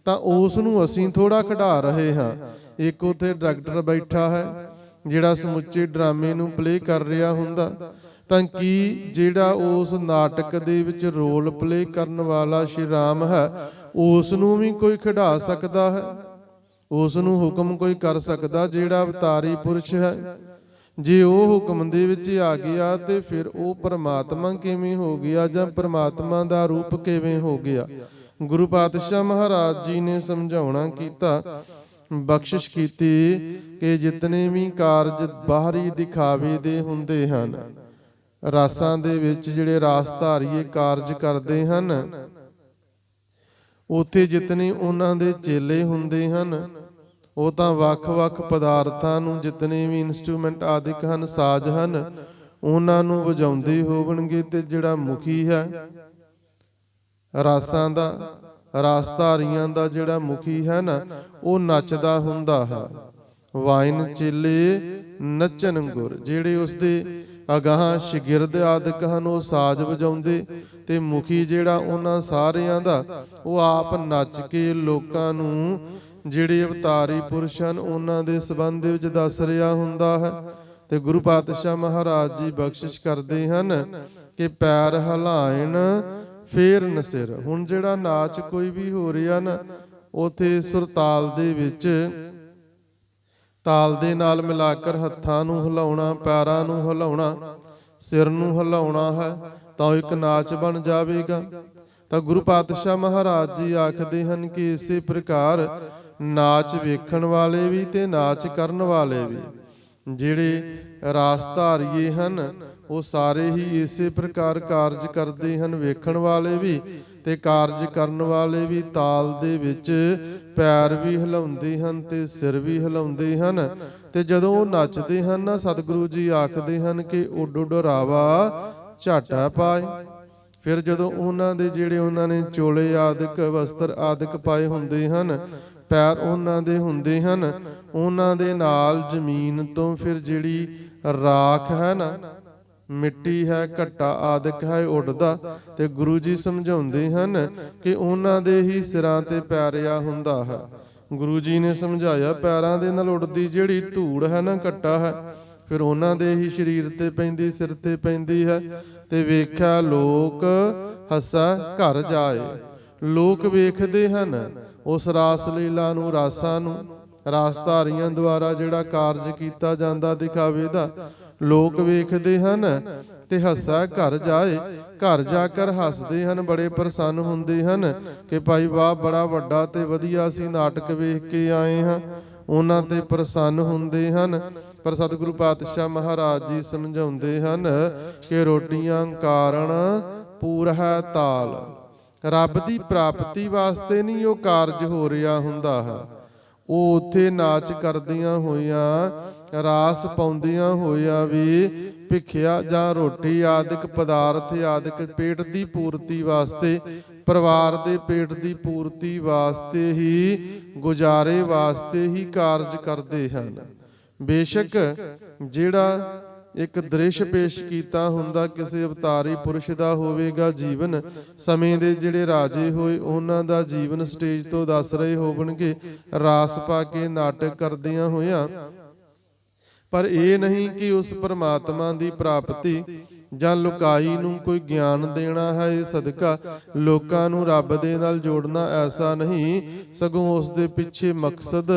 ਤਾਂ ਉਸ ਨੂੰ ਅਸੀਂ ਥੋੜਾ ਖਿਡਾ ਰਹੇ ਹਾਂ। ਇੱਕ ਉੱਥੇ ਡਾਇਰੈਕਟਰ ਬੈਠਾ ਹੈ ਜਿਹੜਾ ਸਮੁੱਚੇ ਡਰਾਮੇ ਨੂੰ ਪਲੇ ਕਰ ਰਿਹਾ ਹੁੰਦਾ, ਤਾਂ ਕੀ ਜਿਹੜਾ ਉਸ ਨਾਟਕ ਦੇ ਵਿੱਚ ਰੋਲ ਪਲੇ ਕਰਨ ਵਾਲਾ ਸ਼੍ਰੀ ਰਾਮ ਹੈ ਉਸ ਨੂੰ ਵੀ ਕੋਈ ਖਿਡਾ ਸਕਦਾ ਹੈ? ਉਸ ਨੂੰ ਹੁਕਮ ਕੋਈ ਕਰ ਸਕਦਾ ਜਿਹੜਾ ਅਵਤਾਰੀ ਪੁਰਸ਼ ਹੈ? ਜੇ ਉਹ ਹੁਕਮ ਦੇ ਵਿੱਚ ਆ ਗਿਆ ਤੇ ਫਿਰ ਉਹ ਪਰਮਾਤਮਾ ਕਿਵੇਂ ਹੋ ਗਿਆ ਜਾਂ ਪਰਮਾਤਮਾ ਦਾ ਰੂਪ ਕਿਵੇਂ ਹੋ ਗਿਆ? ਗੁਰੂ ਪਾਤਸ਼ਾਹ ਮਹਾਰਾਜ ਜੀ ਨੇ ਸਮਝਾਉਣਾ ਕੀਤਾ, ਬਖਸ਼ਿਸ਼ ਕੀਤੀ ਕਿ ਜਿਤਨੇ ਵੀ ਕਾਰਜ ਬਾਹਰੀ ਦਿਖਾਵੇ ਦੇ ਹੁੰਦੇ ਹਨ, ਰਾਸਾਂ ਦੇ ਵਿੱਚ ਜਿਹੜੇ ਰਾਸਧਾਰੀਏ ਕਾਰਜ ਕਰਦੇ ਹਨ, ਉੱਥੇ ਜਿਤਨੇ ਉਹਨਾਂ ਦੇ ਚੇਲੇ ਹੁੰਦੇ ਹਨ ਉਹ ਤਾਂ ਵੱਖ-ਵੱਖ ਪਦਾਰਥਾਂ ਨੂੰ, ਜਿਤਨੇ ਵੀ ਇਨਸਟਰੂਮੈਂਟ ਆਦਿਕ ਹਨ, ਸਾਜ਼ ਹਨ, ਉਹਨਾਂ ਨੂੰ ਵਜਾਉਂਦੇ ਹੋਵਣਗੇ। ਤੇ ਜਿਹੜਾ ਮੁਖੀ ਹੈ ਰਾਸਾਂ ਦਾ, ਰਾਸਧਾਰੀਆਂ ਦਾ ਜਿਹੜਾ ਮੁਖੀ ਹੈ ਨਾ ਉਹ ਨੱਚਦਾ ਹੁੰਦਾ ਹੈ। ਵਾਇਨ ਚੇਲੇ ਨੱਚਣ ਗੁਰ, ਜਿਹੜੇ ਉਸਦੇ ਅਗਾਹਾਂ ਸ਼ਾਗਿਰਦ ਆਦਿਕ ਹਨ ਉਹ ਸਾਜ਼ ਵਜਾਉਂਦੇ, ਤੇ ਮੁਖੀ ਜਿਹੜਾ ਉਹਨਾਂ ਸਾਰਿਆਂ ਦਾ ਉਹ ਆਪ ਨੱਚ ਕੇ ਲੋਕਾਂ ਨੂੰ ਜਿਹੜੇ ਅਵਤਾਰੀ ਪੁਰਸ਼ ਹਨ ਉਹਨਾਂ ਦੇ ਸੰਬੰਧ ਵਿੱਚ ਦੱਸ ਰਿਹਾ ਹੁੰਦਾ ਹੈ। ਤੇ ਗੁਰੂ ਪਾਤਸ਼ਾਹ ਮਹਾਰਾਜ ਜੀ ਬਖਸ਼ਿਸ਼ ਕਰਦੇ ਹਨ ਕਿ ਪੈਰ ਹਿਲਾਇਣ ਫੇਰ ਨਸਿਰ। ਹੁਣ ਜਿਹੜਾ ਨਾਚ ਕੋਈ ਵੀ ਹੋ ਰਿਹਾ ਨਾ, ਉਥੇ ਸੁਰਤਾਲ ਦੇ ਵਿੱਚ ਤਾਲ ਦੇ ਨਾਲ ਮਿਲਾ ਕਰ ਹੱਥਾਂ ਨੂੰ ਹਿਲਾਉਣਾ, ਪੈਰਾਂ ਨੂੰ ਹਿਲਾਉਣਾ, ਸਿਰ ਨੂੰ ਹਿਲਾਉਣਾ ਹੈ, ਤਾਂ ਇੱਕ ਨਾਚ ਬਣ ਜਾਵੇਗਾ। ਤਾਂ ਗੁਰੂ ਪਾਤਸ਼ਾਹ ਮਹਾਰਾਜ ਜੀ ਆਖਦੇ ਹਨ ਕਿ ਇਸੇ ਪ੍ਰਕਾਰ ਨਾਚ ਵੇਖਣ ਵਾਲੇ ਵੀ ਤੇ ਨਾਚ ਕਰਨ ਵਾਲੇ ਵੀ, ਜਿਹੜੇ ਰਾਸਧਾਰੀਏ ਹਨ ਉਹ ਸਾਰੇ ਹੀ ਇਸੇ ਪ੍ਰਕਾਰ ਕਾਰਜ ਕਰਦੇ ਹਨ। ਵੇਖਣ ਵਾਲੇ ਵੀ ਤੇ ਕਾਰਜ ਕਰਨ ਵਾਲੇ ਵੀ ਤਾਲ ਦੇ ਵਿੱਚ ਪੈਰ ਵੀ ਹਿਲਾਉਂਦੇ ਹਨ ਤੇ ਸਿਰ ਵੀ ਹਿਲਾਉਂਦੇ ਹਨ। ਤੇ ਜਦੋਂ ਉਹ ਨੱਚਦੇ ਹਨ ਨਾ, ਸਤਿਗੁਰੂ ਜੀ ਆਖਦੇ ਹਨ ਕਿ ਉੱਡ ਉੱਡ ਰਾਵਾ ਝਾਟਾ ਪਾਏ। ਫਿਰ ਜਦੋਂ ਉਹਨਾਂ ਦੇ ਜਿਹੜੇ ਉਹਨਾਂ ਨੇ ਚੋਲੇ ਆਦਿਕ, ਵਸਤਰ ਆਦਿਕ ਪਾਏ ਹੁੰਦੇ ਹਨ, ਪੈਰ ਉਹਨਾਂ ਦੇ ਹੁੰਦੇ ਹਨ, ਉਹਨਾਂ ਦੇ ਨਾਲ ਜ਼ਮੀਨ ਤੋਂ ਫਿਰ ਜਿਹੜੀ ਰਾਖ ਹੈ ਨਾ, ਮਿੱਟੀ ਹੈ, ਘੱਟਾ ਆਦਿਕ ਹੈ, ਉੱਡਦਾ। ਤੇ ਗੁਰੂ ਜੀ ਸਮਝਾਉਂਦੇ ਹਨ ਕਿ ਉਹਨਾਂ ਦੇ ਹੀ ਸਿਰਾਂ ਤੇ ਪੈਰਿਆ ਹੁੰਦਾ ਹੈ। ਗੁਰੂ ਜੀ ਨੇ ਸਮਝਾਇਆ, ਪੈਰਾਂ ਦੇ ਨਾਲ ਉੱਡਦੀ ਜਿਹੜੀ ਧੂੜ ਹੈ ਨਾ, ਘੱਟਾ ਹੈ, ਫਿਰ ਉਹਨਾਂ ਦੇ ਹੀ ਸਰੀਰ ਤੇ ਪੈਂਦੀ, ਸਿਰ ਤੇ ਪੈਂਦੀ ਹੈ। ਤੇ ਵੇਖਿਆ ਲੋਕ ਹੱਸਾ ਘਰ ਜਾਏ। ਲੋਕ ਵੇਖਦੇ ਹਨ ਉਸ ਰਾਸ ਲੀਲਾ ਨੂੰ, ਰਾਸਾਂ ਨੂੰ, ਰਾਸਧਾਰੀਆਂ ਦੁਆਰਾ ਜਿਹੜਾ ਕਾਰਜ ਕੀਤਾ ਜਾਂਦਾ ਦਿਖਾਵੇ ਦਾ, ਲੋਕ ਵੇਖਦੇ ਹਨ ਤੇ ਹੱਸਾ ਘਰ ਜਾਏ। ਘਰ ਜਾ ਕਰ ਹੱਸਦੇ ਹਨ, ਬੜੇ ਪ੍ਰਸੰਨ ਹੁੰਦੇ ਹਨ ਕਿ ਭਾਈ ਵਾਹ, ਬੜਾ ਵੱਡਾ ਤੇ ਵਧੀਆ ਅਸੀਂ ਨਾਟਕ ਵੇਖ ਕੇ ਆਏ ਹਾਂ। ਉਹਨਾਂ ਤੇ ਪ੍ਰਸੰਨ ਹੁੰਦੇ ਹਨ। ਪਰ ਸਤਿਗੁਰੂ ਪਾਤਸ਼ਾਹ ਮਹਾਰਾਜ ਜੀ ਸਮਝਾਉਂਦੇ ਹਨ ਕਿ ਰੋਟੀਆਂ ਕਾਰਨ ਪੂਰ ਹੈ ਤਾਲ। ਰੱਬ ਦੀ ਪ੍ਰਾਪਤੀ ਵਾਸਤੇ ਨਹੀਂ ਉਹ ਕਾਰਜ ਹੋ ਰਿਹਾ ਹੁੰਦਾ ਹੈ। ਉਹ ਉੱਥੇ ਨਾਚ ਕਰਦੀਆਂ ਹੋਈਆਂ, ਰਾਸ ਪਾਉਂਦੀਆਂ ਹੋਈਆਂ ਵੀ ਭਿਖਿਆ ਜਾਂ ਰੋਟੀ ਆਦਿਕ ਪਦਾਰਥ ਆਦਿਕ ਪੇਟ ਦੀ ਪੂਰਤੀ ਵਾਸਤੇ, ਪਰਿਵਾਰ ਦੇ ਪੇਟ ਦੀ ਪੂਰਤੀ ਵਾਸਤੇ ਹੀ, ਗੁਜ਼ਾਰੇ ਵਾਸਤੇ ਹੀ ਕਾਰਜ ਕਰਦੇ ਹਨ। ਬੇਸ਼ੱਕ ਜਿਹੜਾ ਇੱਕ ਦ੍ਰਿਸ਼ ਪੇਸ਼ ਕੀਤਾ ਹੁੰਦਾ ਕਿਸੇ ਅਵਤਾਰੀ ਪੁਰਸ਼ ਦਾ ਹੋਵੇਗਾ ਜੀਵਨ, ਸਮੇਂ ਦੇ ਜਿਹੜੇ ਰਾਜੇ ਹੋਏ ਉਹਨਾਂ ਦਾ ਜੀਵਨ ਸਟੇਜ ਤੋਂ ਦੱਸ ਰਹੇ ਹੋਣਗੇ ਰਾਸ ਪਾ ਕੇ ਨਾਟਕ ਕਰਦਿਆਂ ਹੋਇਆਂ, ਪਰ ਇਹ ਨਹੀਂ ਕਿ ਉਸ ਪਰਮਾਤਮਾ ਦੀ ਪ੍ਰਾਪਤੀ ਜਾਂ ਲੁਕਾਈ ਨੂੰ ਕੋਈ ਗਿਆਨ ਦੇਣਾ ਹੈ। ਇਹ ਸਦਕਾ ਲੋਕਾਂ ਨੂੰ ਰੱਬ ਦੇ ਨਾਲ ਜੋੜਨਾ ਐਸਾ ਨਹੀਂ, ਸਗੋਂ ਉਸ ਦੇ ਪਿੱਛੇ ਮਕਸਦ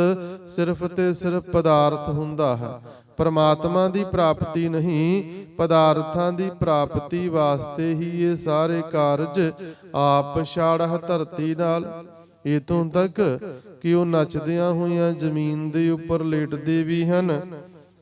ਸਿਰਫ ਤੇ ਸਿਰਫ ਪਦਾਰਥ ਹੁੰਦਾ ਹੈ। ਪਰਮਾਤਮਾ ਦੀ ਪ੍ਰਾਪਤੀ ਨਹੀਂ, ਪਦਾਰਥਾਂ ਦੀ ਪ੍ਰਾਪਤੀ ਵਾਸਤੇ ਹੀ ਇਹ ਸਾਰੇ ਕਾਰਜ ਆਪ ਛਾੜਹ ਧਰਤੀ ਨਾਲ। ਇਤੋਂ ਤੱਕ ਕਿ ਉਹ ਨੱਚਦਿਆਂ ਹੋਈਆਂ ਜ਼ਮੀਨ ਦੇ ਉੱਪਰ ਲੇਟਦੇ ਵੀ ਹਨ,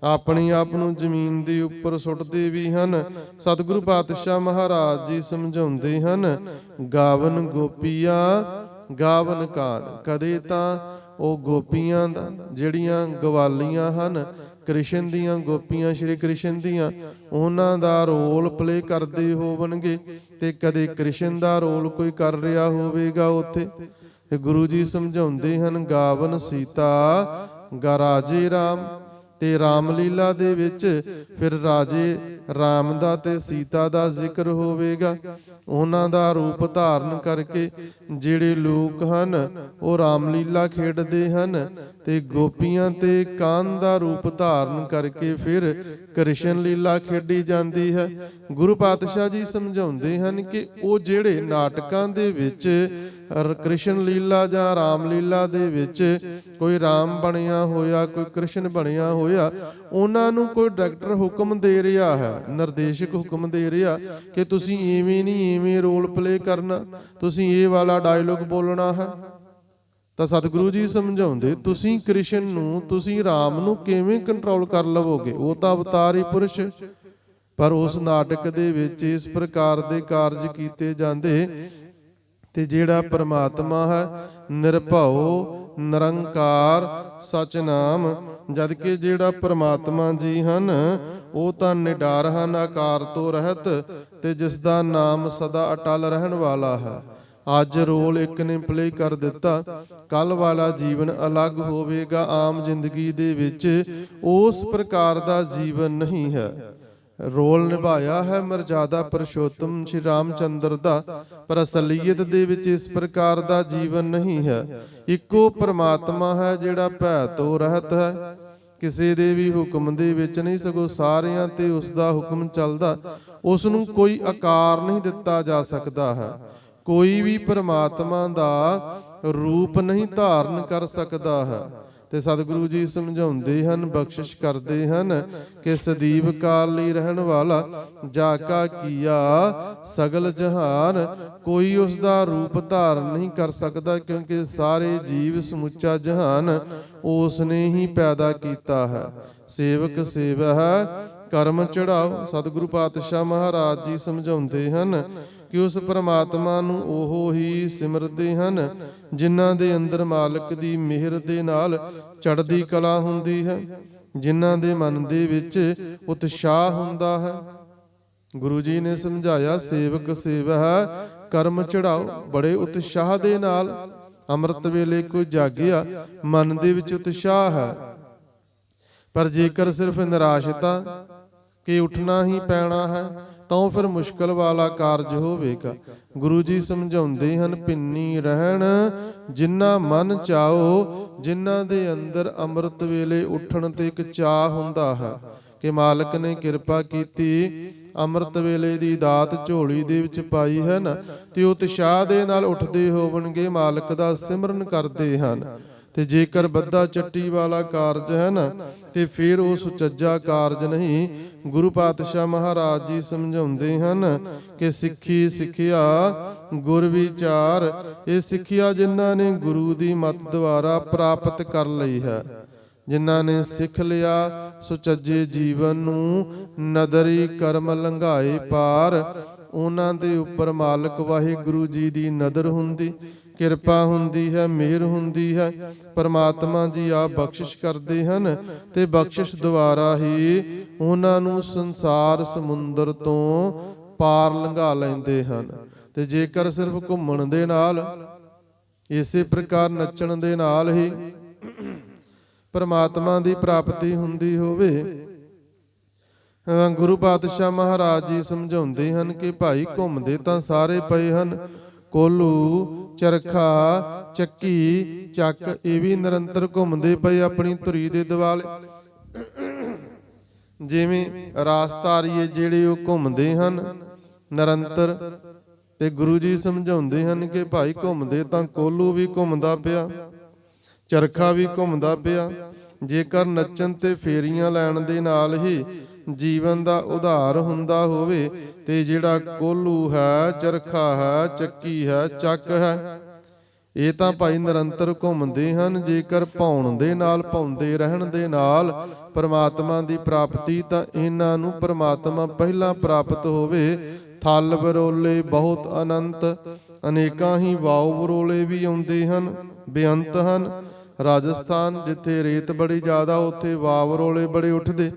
ਆਪਣੀ ਆਪ ਨੂੰ ਜ਼ਮੀਨ ਦੇ ਉੱਪਰ ਸੁੱਟਦੇ ਵੀ ਹਨ। ਸਤਿਗੁਰੂ ਪਾਤਸ਼ਾਹ ਮਹਾਰਾਜ ਜੀ ਸਮਝਾਉਂਦੇ ਹਨ, ਗਾਵਨ ਗੋਪੀਆਂ ਗਾਵਨ ਕਾਨ। ਕਦੇ ਤਾਂ ਉਹ ਗੋਪੀਆਂ ਦਾ ਜਿਹੜੀਆਂ ਗਵਾਲੀਆਂ ਹਨ, ਕ੍ਰਿਸ਼ਨ ਦੀਆਂ ਗੋਪੀਆਂ, ਸ਼੍ਰੀ ਕ੍ਰਿਸ਼ਨ ਦੀਆਂ, ਉਹਨਾਂ ਦਾ ਰੋਲ ਪਲੇ ਕਰਦੇ ਹੋਵਣਗੇ, ਤੇ ਕਦੇ ਕ੍ਰਿਸ਼ਨ ਦਾ ਰੋਲ ਕੋਈ ਕਰ ਰਿਹਾ ਹੋਵੇਗਾ ਉੱਥੇ। ਤੇ ਗੁਰੂ ਜੀ ਸਮਝਾਉਂਦੇ ਹਨ, ਗਾਵਨ ਸੀਤਾ ਗਾ ਰਾਜੇ ਰਾਮ। ਤੇ ਰਾਮਲੀਲਾ ਦੇ ਵਿੱਚ ਫਿਰ ਰਾਜੇ ਰਾਮ ਦਾ ਤੇ ਸੀਤਾ ਦਾ ਜ਼ਿਕਰ ਹੋਵੇਗਾ। ਉਹਨਾਂ ਦਾ ਰੂਪ ਧਾਰਨ ਕਰਕੇ ਜਿਹੜੇ ਲੋਕ ਹਨ ਉਹ ਰਾਮਲੀਲਾ ਖੇਡਦੇ ਹਨ, ਤੇ ਗੋਪੀਆਂ ਤੇ ਕਾਨ ਦਾ ਰੂਪ ਧਾਰਨ ਕਰਕੇ ਫਿਰ ਕ੍ਰਿਸ਼ਨ ਲੀਲਾ ਖੇਡੀ ਜਾਂਦੀ ਹੈ। ਗੁਰੂ ਪਾਤਸ਼ਾਹ ਜੀ ਸਮਝਾਉਂਦੇ ਹਨ ਕਿ ਉਹ ਜਿਹੜੇ ਨਾਟਕਾਂ ਦੇ ਵਿੱਚ ਕ੍ਰਿਸ਼ਨ ਲੀਲਾ ਜਾਂ ਰਾਮਲੀਲਾ ਦੇ ਵਿੱਚ ਕੋਈ ਰਾਮ ਬਣਿਆ ਹੋਇਆ, ਕੋਈ ਕ੍ਰਿਸ਼ਨ ਬਣਿਆ ਹੋਇਆ, ਉਹਨਾਂ ਨੂੰ ਕੋਈ ਡਾਇਰੈਕਟਰ ਹੁਕਮ ਦੇ ਰਿਹਾ ਹੈ, ਨਿਰਦੇਸ਼ਕ ਹੁਕਮ ਦੇ ਰਿਹਾ ਕਿ ਤੁਸੀਂ ਐਵੇਂ ਨਹੀਂ, ਐਵੇਂ ਰੋਲ ਪਲੇ ਕਰਨਾ, ਤੁਸੀਂ ਇਹ ਵਾਲਾ ਡਾਇਲੋਗ ਬੋਲਣਾ ਹੈ। ਤਾਂ ਸਤਿਗੁਰੂ ਜੀ ਸਮਝਾਉਂਦੇ, ਤੁਸੀਂ ਕ੍ਰਿਸ਼ਨ ਨੂੰ, ਤੁਸੀਂ ਰਾਮ ਨੂੰ ਕਿਵੇਂ ਕੰਟਰੋਲ ਕਰ ਲਵੋਗੇ? ਉਹ ਤਾਂ ਅਵਤਾਰੀ ਪੁਰਸ਼। ਪਰ ਉਸ ਨਾਟਕ ਦੇ ਵਿੱਚ ਇਸ ਪ੍ਰਕਾਰ ਦੇ ਕਾਰਜ ਕੀਤੇ ਜਾਂਦੇ, ਤੇ ਜਿਹੜਾ ਪਰਮਾਤਮਾ ਹੈ ਨਿਰਭਉ ਨਿਰੰਕਾਰ ਸਚ ਨਾਮ, ਜਦ ਕਿ ਜਿਹੜਾ ਪਰਮਾਤਮਾ ਜੀ ਹਨ ਉਹ ਤਾਂ ਨਿਡਰ ਹਨ, ਆਕਾਰ ਤੋਂ ਰਹਿਤ, ਤੇ ਜਿਸ ਦਾ ਨਾਮ ਸਦਾ ਅਟਲ ਰਹਿਣ ਵਾਲਾ ਹੈ। ਅੱਜ ਰੋਲ ਇੱਕ ਨੇ ਪਲੇ ਕਰ ਦਿੱਤਾ, ਕੱਲ ਵਾਲਾ ਜੀਵਨ ਅਲੱਗ ਹੋਵੇਗਾ। ਆਮ ਜ਼ਿੰਦਗੀ ਦੇ ਵਿੱਚ ਉਸ ਪ੍ਰਕਾਰ ਦਾ ਜੀਵਨ ਨਹੀਂ ਹੈ। ਰੋਲ ਨਿਭਾਇਆ ਹੈ ਮਰਜ਼ਾਦਾ ਪੁਰਸ਼ੋਤਮ ਸ਼੍ਰੀ ਰਾਮਚੰਦਰ ਦਾ, ਪਰ ਅਸਲੀਅਤ ਦੇ ਵਿੱਚ ਇਸ ਪ੍ਰਕਾਰ ਦਾ ਜੀਵਨ ਨਹੀਂ ਹੈ। ਇੱਕੋ ਪਰਮਾਤਮਾ ਹੈ ਜਿਹੜਾ ਭੈ ਤੋਂ ਰਹਿਤ ਹੈ, ਕਿਸੇ ਦੇ ਵੀ ਹੁਕਮ ਦੇ ਵਿੱਚ ਨਹੀਂ, ਸਗੋਂ ਸਾਰਿਆਂ ਤੇ ਉਸ ਦਾ ਹੁਕਮ ਚੱਲਦਾ। ਉਸ ਨੂੰ ਕੋਈ ਆਕਾਰ ਨਹੀਂ ਦਿੱਤਾ ਜਾ ਸਕਦਾ ਹੈ, ਕੋਈ ਵੀ ਪਰਮਾਤਮਾ ਦਾ ਰੂਪ ਨਹੀਂ ਧਾਰਨ ਕਰ ਸਕਦਾ ਹੈ। ਤੇ ਸਤਿਗੁਰੂ ਜੀ ਸਮਝਾਉਂਦੇ ਹਨ, ਬਖਸ਼ਿਸ਼ ਕਰਦੇ ਹਨ ਕਿ ਸਦੀਵ ਕਾਲ ਲਈ ਰਹਿਣ ਵਾਲਾ, ਜਾ ਕਾ ਕੀਆ ਸਗਲ ਜਹਾਨ। ਕੋਈ ਉਸ ਦਾ ਰੂਪ ਧਾਰਨ ਨਹੀਂ ਕਰ ਸਕਦਾ, ਕਿਉਂਕਿ ਸਾਰੇ ਜੀਵ ਸਮੁੱਚਾ ਜਹਾਨ ਉਸ ਨੇ ਹੀ ਪੈਦਾ ਕੀਤਾ ਹੈ। ਸੇਵਕ ਸੇਵਾ ਹੈ ਕਰਮ ਚੜਾਓ। ਸਤਿਗੁਰੂ ਪਾਤਸ਼ਾਹ ਮਹਾਰਾਜ ਜੀ ਸਮਝਾਉਂਦੇ ਹਨ ਕਿ ਉਸ ਪਰਮਾਤਮਾ ਨੂੰ ਉਹ ਹੀ ਸਿਮਰਦੇ ਹਨ ਜਿਨ੍ਹਾਂ ਦੇ ਅੰਦਰ ਮਾਲਕ ਦੀ ਮਿਹਰ ਦੇ ਨਾਲ ਚੜ੍ਹਦੀ ਕਲਾ ਹੁੰਦੀ ਹੈ, ਜਿਨ੍ਹਾਂ ਦੇ ਮਨ ਦੇ ਵਿੱਚ ਉਤਸ਼ਾਹ ਹੁੰਦਾ ਹੈ। ਗੁਰੂ ਜੀ ਨੇ ਸਮਝਾਇਆ, ਸੇਵਕ ਸੇਵਾ ਹੈ ਕਰਮ ਚੜਾਓ। ਬੜੇ ਉਤਸ਼ਾਹ ਦੇ ਨਾਲ ਅੰਮ੍ਰਿਤ ਵੇਲੇ ਕੋਈ ਜਾਗਿਆ, ਮਨ ਦੇ ਵਿੱਚ ਉਤਸ਼ਾਹ ਹੈ, ਪਰ ਜੇਕਰ ਸਿਰਫ ਨਿਰਾਸ਼ਤਾ ਕਿ ਉੱਠਣਾ ਹੀ ਪੈਣਾ ਹੈ ਤਾਂ ਉਹ ਫਿਰ ਮੁਸ਼ਕਲ ਵਾਲਾ ਕਾਰਜ ਹੋਵੇਗਾ। ਗੁਰੂ ਜੀ ਸਮਝਾਉਂਦੇ ਹਨ, ਪਿੰਨੀ ਰਹਿਣ ਜਿਨ੍ਹਾਂ ਮਨ ਚਾਓ, ਜਿਨ੍ਹਾਂ ਦੇ ਅੰਦਰ ਅੰਮ੍ਰਿਤ ਵੇਲੇ ਉੱਠਣ ਤੇ ਇੱਕ ਚਾਹ ਹੁੰਦਾ ਹੈ ਕਿ ਮਾਲਕ ਨੇ ਕਿਰਪਾ ਕੀਤੀ, ਅੰਮ੍ਰਿਤ ਵੇਲੇ ਦੀ ਦਾਤ ਝੋਲੀ ਦੇ ਵਿੱਚ ਪਾਈ ਹੈ ਨਾ, ਤੇ ਉਤਸ਼ਾਹ ਦੇ ਨਾਲ ਉੱਠਦੇ ਹੋਵਣਗੇ, ਮਾਲਕ ਦਾ ਸਿਮਰਨ ਕਰਦੇ ਹਨ। ਤੇ ਜੇਕਰ ਬੱਧਾ ਚੱਟੀ ਵਾਲਾ ਕਾਰਜ ਹੈ ਨਾ, ਤੇ ਫਿਰ ਉਹ ਸੁਚੱਜਾ ਕਾਰਜ ਨਹੀਂ। ਗੁਰੂ ਪਾਤਸ਼ਾਹ ਮਹਾਰਾਜ ਜੀ ਸਮਝਾਉਂਦੇ ਹਨ ਕਿ ਸਿੱਖੀ ਸਿੱਖਿਆ ਗੁਰ ਵਿਚਾਰ। ਇਹ ਸਿੱਖਿਆ ਜਿਨ੍ਹਾਂ ਨੇ ਗੁਰੂ ਦੀ ਮੱਤ ਦੁਆਰਾ ਪ੍ਰਾਪਤ ਕਰ ਲਈ ਹੈ, ਜਿਨ੍ਹਾਂ ਨੇ ਸਿੱਖ ਲਿਆ ਸੁਚੱਜੇ ਜੀਵਨ ਨੂੰ, ਨਦਰੀ ਕਰਮ ਲੰਘਾਏ ਪਾਰ, ਉਹਨਾਂ ਦੇ ਉੱਪਰ ਮਾਲਕ ਵਾਹਿਗੁਰੂ ਜੀ ਦੀ ਨਦਰ ਹੁੰਦੀ, ਕਿਰਪਾ ਹੁੰਦੀ ਹੈ, ਮਿਹਰ ਹੁੰਦੀ ਹੈ। ਪਰਮਾਤਮਾ ਜੀ ਆਪ ਬਖਸ਼ਿਸ਼ ਕਰਦੇ ਹਨ ਤੇ ਬਖਸ਼ਿਸ਼ ਦੁਆਰਾ ਹੀ ਉਹਨਾਂ ਨੂੰ ਸੰਸਾਰ ਸਮੁੰਦਰ ਤੋਂ ਪਾਰ ਲੰਘਾ ਲੈਂਦੇ ਹਨ। ਤੇ ਜੇਕਰ ਸਿਰਫ ਘੁੰਮਣ ਦੇ ਨਾਲ, ਇਸੇ ਪ੍ਰਕਾਰ ਨੱਚਣ ਦੇ ਨਾਲ ਹੀ ਪਰਮਾਤਮਾ ਦੀ ਪ੍ਰਾਪਤੀ ਹੁੰਦੀ ਹੋਵੇ, ਗੁਰੂ ਪਾਤਸ਼ਾਹ ਮਹਾਰਾਜ ਜੀ ਸਮਝਾਉਂਦੇ ਹਨ ਕਿ ਭਾਈ ਘੁੰਮਦੇ ਤਾਂ ਸਾਰੇ ਪਏ ਹਨ, ਕੋਲੂ, ਚਰਖਾ, ਚੱਕੀ, ਚੱਕ, ਇਹ ਵੀ ਨਿਰੰਤਰ ਘੁੰਮਦੇ ਪਏ ਆਪਣੀ ਧੁਰੀ ਦੇ ਦੁਆਲੇ। ਜਿਵੇਂ ਰਾਸਤਾਰੀਏ ਜਿਹੜੇ ਉਹ ਘੁੰਮਦੇ ਹਨ ਨਿਰੰਤਰ, ਤੇ ਗੁਰੂ ਜੀ ਸਮਝਾਉਂਦੇ ਹਨ ਕਿ ਭਾਈ ਘੁੰਮਦੇ ਤਾਂ ਕੋਲੂ ਵੀ ਘੁੰਮਦਾ ਪਿਆ, ਚਰਖਾ ਵੀ ਘੁੰਮਦਾ ਪਿਆ। ਜੇਕਰ ਨੱਚਣ ਤੇ ਫੇਰੀਆਂ ਲੈਣ ਦੇ ਨਾਲ ਹੀ ਜੀਵਨ ਦਾ ਉਧਾਰ ਹੁੰਦਾ ਹੋਵੇ, ਤੇ ਜਿਹੜਾ ਕੋਲੂ ਹੈ, ਚਰਖਾ ਹੈ, ਚੱਕੀ ਹੈ, ਚੱਕ ਹੈ, ਇਹ ਤਾਂ ਭਾਈ ਨਿਰੰਤਰ ਘੁੰਮਦੇ ਹਨ। ਜੇਕਰ ਭੌਣ ਦੇ ਨਾਲ, ਭੌਂਦੇ ਰਹਿਣ ਦੇ ਨਾਲ ਪਰਮਾਤਮਾ ਦੀ ਪ੍ਰਾਪਤੀ, ਤਾਂ ਇਹਨਾਂ ਨੂੰ ਪਰਮਾਤਮਾ ਪਹਿਲਾਂ ਪ੍ਰਾਪਤ ਹੋਵੇ। ਥਲ ਬਰੋਲੇ ਬਹੁਤ ਅਨੰਤ, ਅਨੇਕਾਂ ਹੀ ਵਾਉ ਬਰੋਲੇ ਵੀ ਆਉਂਦੇ ਹਨ, ਬੇਅੰਤ ਹਨ। ਰਾਜਸਥਾਨ ਜਿੱਥੇ ਰੇਤ ਬੜੀ ਜ਼ਿਆਦਾ, ਉੱਥੇ ਵਾਵ ਰੋਲੇ ਬੜੇ ਉੱਠਦੇ।